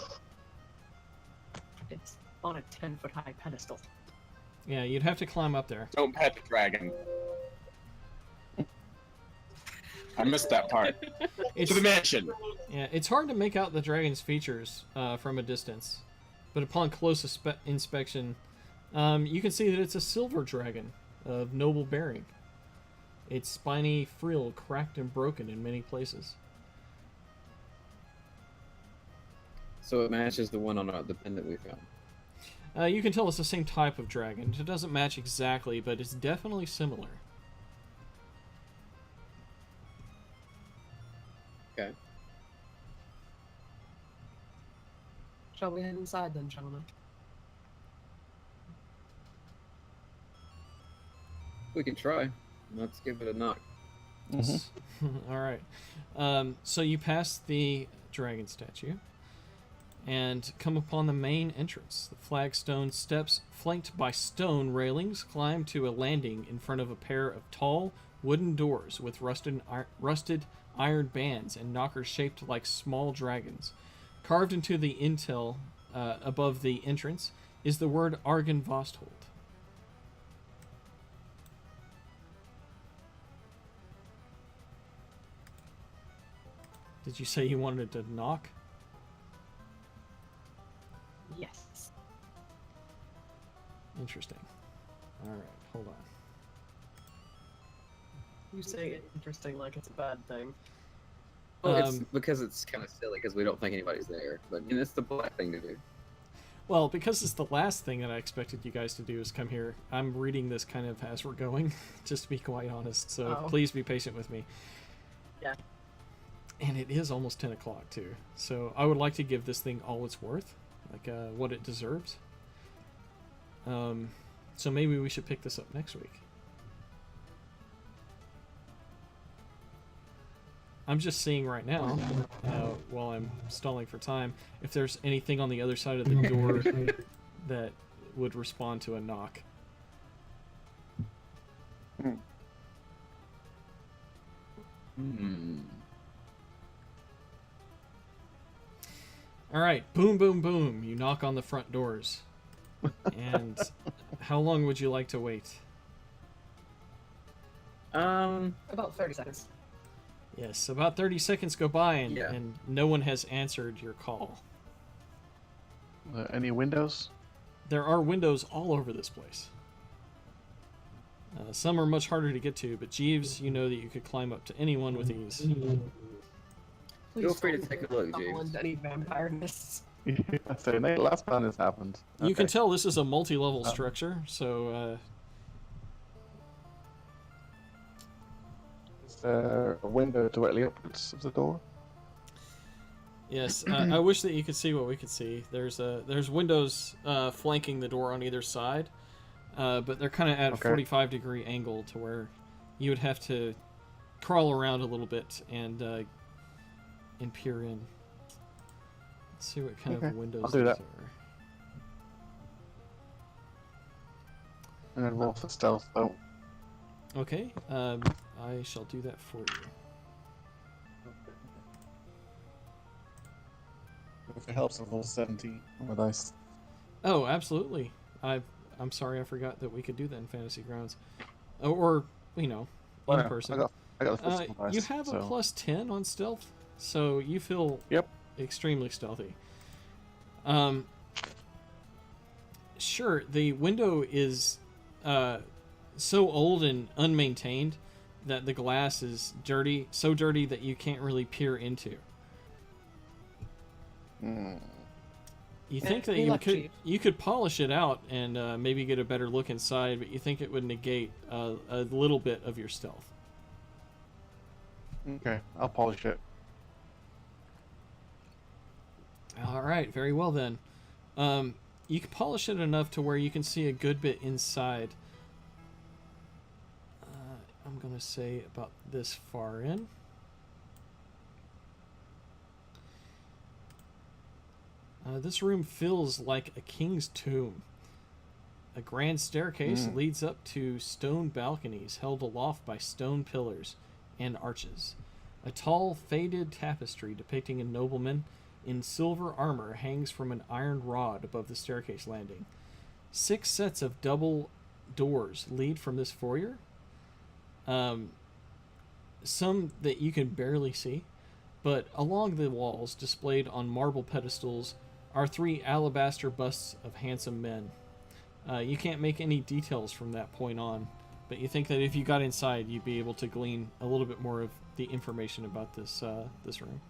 B: It's on a 10-foot high pedestal.
A: Yeah, you'd have to climb up there.
E: Don't pet the dragon. I missed that part.
A: It's,
E: To the mansion.
A: yeah, it's hard to make out the dragon's features from a distance, but upon close inspection, you can see that it's a silver dragon of noble bearing. Its spiny frill cracked and broken in many places.
C: So it matches the one on the pin that we found.
A: You can tell it's the same type of dragon. It doesn't match exactly, but it's definitely similar.
C: Okay.
B: Shall we head inside then, gentlemen?
C: We can try. Let's give it a knock.
A: All right. So you pass the dragon statue and come upon the main entrance. The flagstone steps, flanked by stone railings, climb to a landing in front of a pair of tall wooden doors with rusted iron bands and knockers shaped like small dragons. Carved into the intel above the entrance is the word Argynvostholt. Did you say you wanted to knock?
B: Yes.
A: Interesting. All right, hold on.
B: You say it interesting like it's a bad thing.
C: Well, it's because it's kind of silly because we don't think anybody's there, but it's the polite thing to do.
A: Well, because it's the last thing that I expected you guys to do is come here, I'm reading this kind of as we're going, just to be quite honest, so
B: Oh.
A: please be patient with me.
B: Yeah.
A: And it is almost 10 o'clock, too, so I would like to give this thing all it's worth, like what it deserves. So maybe we should pick this up next week. I'm just seeing right now, while I'm stalling for time, if there's anything on the other side of the door that would respond to a knock. All right, boom, boom, boom. You knock on the front doors. And how long would you like to wait?
B: About 30 seconds.
A: Yes, about 30 seconds go by and,
C: Yeah.
A: and no one has answered your call.
D: Any windows?
A: There are windows all over this place. Some are much harder to get to, but Jeeves, you know that you could climb up to anyone with ease.
C: Feel free to
B: don't
C: take a look,
B: stumble
C: James.
B: into any vampire nests.
D: I say, Nate, last time this happened.
A: You can
D: Okay.
A: tell this is a multi-level structure, so
D: Is there a window directly upwards of the door?
A: yes, I wish that you could see what we could see. There's windows flanking the door on either side, but they're kind of at a
D: Okay.
A: 45-degree angle to where you would have to crawl around a little bit and peer in. Let's see what kind
D: Okay,
A: of windows
D: I'll do
A: these
D: that.
A: are.
D: And then roll for stealth, though.
A: Okay, I shall do that for you.
D: If it helps, I'll roll 17 on my dice.
A: Oh, absolutely. I'm sorry, I forgot that we could do that in Fantasy Grounds, or you know, in
D: Well,
A: person.
D: I got the physical dice.
A: You have a
D: so.
A: plus 10 on stealth, so you feel
D: Yep.
A: extremely stealthy. Sure, the window is so old and unmaintained that the glass is dirty, so dirty that you can't really peer into.
D: Hmm.
A: You think that
B: we left Chief.
A: you could polish it out and maybe get a better look inside, but you think it would negate a little bit of your stealth.
D: Okay, I'll polish it.
A: All right, very well then. You can polish it enough to where you can see a good bit inside. I'm gonna say about this far in. This room feels like a king's tomb. A grand staircase leads up to stone balconies held aloft by stone pillars and arches. A tall, faded tapestry depicting a nobleman in silver armor hangs from an iron rod above the staircase landing. 6 sets of double doors lead from this foyer. Some that you can barely see, but along the walls, displayed on marble pedestals, are 3 alabaster busts of handsome men. You can't make any details from that point on, but you think that if you got inside, you'd be able to glean a little bit more of the information about this room.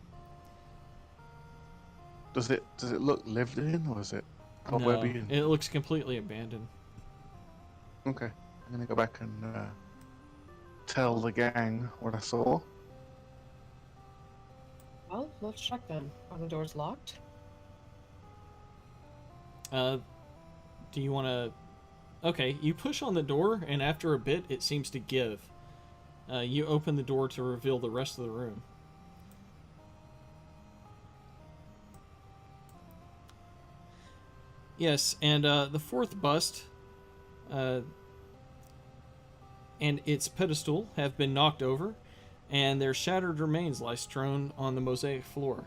D: Does it look lived in, or is it
A: No,
D: cobwebby? and-
A: it looks completely abandoned.
D: Okay, I'm gonna go back and tell the gang what I saw.
B: Well, let's check then. Are the doors locked?
A: Do you want to... Okay, you push on the door, and after a bit, it seems to give. You open the door to reveal the rest of the room. Yes, and the 4th bust and its pedestal have been knocked over, and their shattered remains lie strewn on the mosaic floor.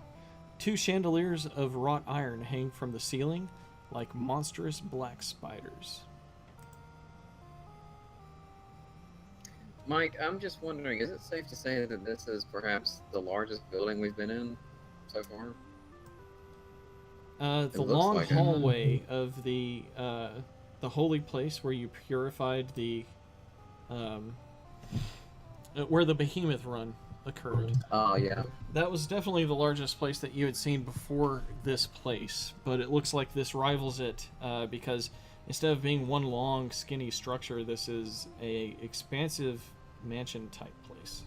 A: 2 chandeliers of wrought iron hang from the ceiling like monstrous black spiders.
C: Mike, I'm just wondering, is it safe to say that this is perhaps the largest building we've been in so far?
A: The
C: looks
A: long
C: like it.
A: hallway of the holy place where you purified the where the behemoth run occurred.
C: Oh yeah.
A: That was definitely the largest place that you had seen before this place, but it looks like this rivals it because instead of being one long, skinny structure, this is a expansive mansion-type place.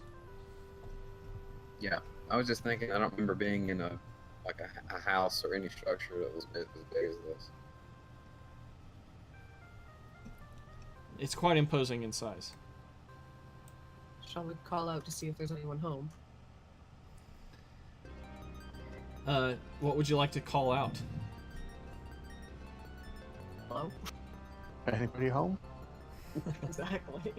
C: Yeah. I was just thinking. I don't remember being in a house or any structure that was as big as this.
A: It's quite imposing in size.
B: Shall we call out to see if there's anyone home?
A: What would you like to call out?
B: Hello?
D: Anybody home?
B: Exactly.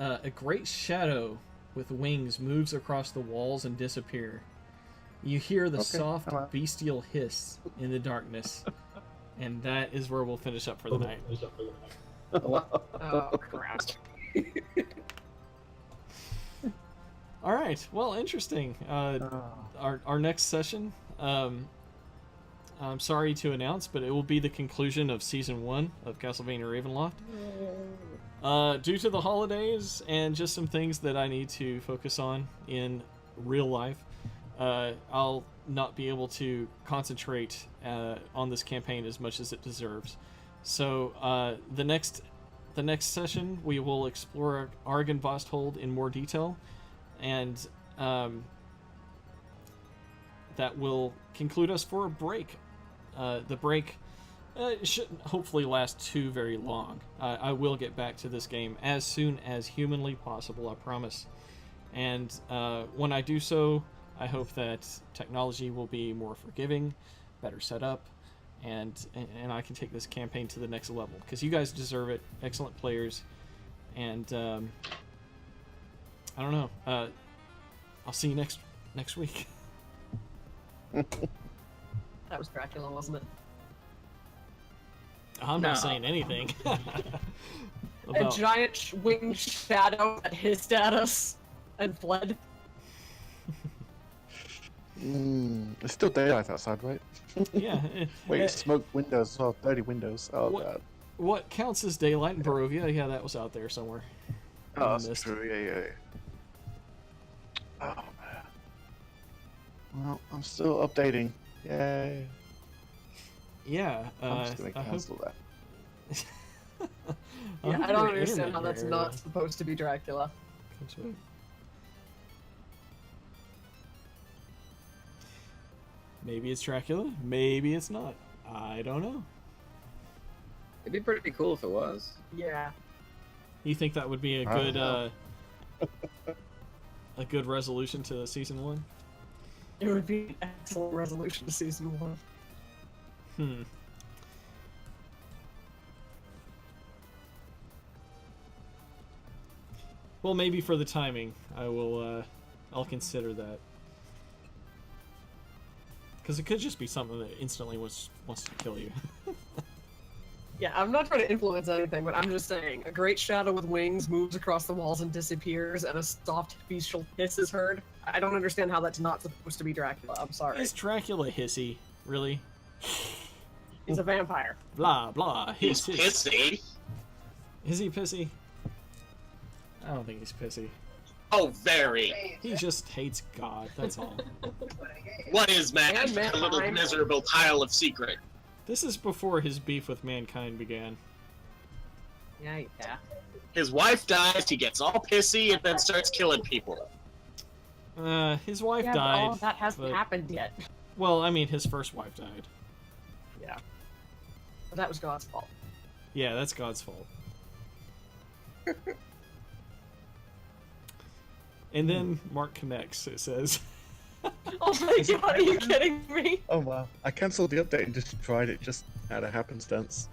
A: A great shadow with wings moves across the walls and disappear. You hear the soft,
D: hello.
A: bestial hiss in the darkness, and that is where we'll finish up for the night.
B: Oh, crap.
A: All right. Well, interesting. Our next session. I'm sorry to announce, but it will be the conclusion of season 1 of Castlevania Ravenloft. Due to the holidays and just some things that I need to focus on in real life, I'll not be able to concentrate on this campaign as much as it deserves. So the next session we will explore Argynvostholt in more detail, and that will conclude us for a break. The break shouldn't hopefully last too very long. I will get back to this game as soon as humanly possible, I promise. And when I do so, I hope that technology will be more forgiving, better set up, and I can take this campaign to the next level, because you guys deserve it. Excellent players, and I don't know. I'll see you next week.
B: That was Dracula, wasn't it?
A: I'm not saying anything.
B: A
A: about...
B: giant winged shadow that hissed at us and fled.
D: It's still daylight outside, right?
A: Yeah.
D: Wait, smoke windows as well. Dirty windows. Oh, God.
A: What counts as daylight in Barovia? Yeah, that was out there somewhere.
D: Oh, that's true. Yeah. Oh, man. Well, I'm still updating. Yay.
A: Yeah.
D: I'm just going to cancel that.
B: Yeah, I don't understand how that's not supposed to be Dracula.
A: Maybe it's Dracula, maybe it's not. I don't know.
C: It'd be pretty cool if it was.
B: Yeah.
A: You think that would be a good a good resolution to season 1?
B: It would be an excellent resolution to season 1.
A: Well, maybe for the timing, I'll consider that. Because it could just be something that instantly wants to kill you.
B: Yeah, I'm not trying to influence anything, but I'm just saying, a great shadow with wings moves across the walls and disappears, and a soft bestial hiss is heard. I don't understand how that's not supposed to be Dracula. I'm sorry.
A: Is Dracula hissy? Really?
B: He's a vampire.
A: Blah, blah, hiss,
E: He's
A: hiss.
E: pissy.
A: Is he pissy? I don't think he's pissy.
E: Oh, very.
A: He just hates God, that's all.
E: What is man?
B: And
E: A little
B: mankind.
E: miserable pile of secret.
A: This is before his beef with mankind began.
B: Yeah.
E: His wife dies, he gets all pissy, and then starts killing people.
A: His wife
B: Yeah,
A: died.
B: but all of that hasn't
A: but-
B: happened yet.
A: Well, I mean, his first wife died.
B: Yeah. But that was God's fault.
A: Yeah, that's God's fault. And then Mark connects, it says.
B: Oh my god, are you kidding me?
D: Oh, wow. I cancelled the update and just tried it just out of happenstance.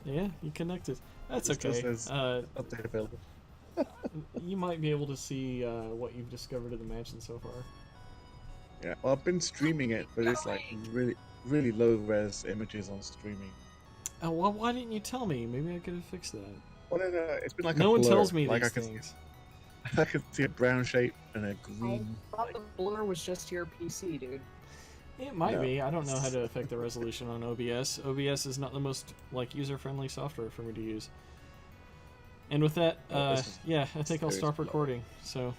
A: Yeah, you connected. That's
D: It still
A: okay.
D: says update available.
A: You might be able to see what you've discovered of the mansion so far.
D: Yeah, well, I've been streaming it, but it's like really, really low res images on streaming.
A: Oh, well, why didn't you tell me? Maybe I could have fixed that.
D: Well, it's been like
A: No
D: a
A: one
D: blur.
A: tells me
D: like
A: these
D: I can,
A: things.
D: I can see a brown shape and a
B: I
D: green.
B: thought the blur was just your PC, dude.
A: It might
D: No.
A: be. I don't know how to affect the resolution on OBS. OBS is not the most user-friendly software for me to use. And with that,
D: this is-
A: yeah, I think I'll
C: very
A: stop
C: slow.
A: recording. So,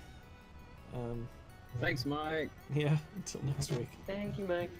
C: Thanks, Mike.
A: yeah, until next week.
B: Thank you, Mike.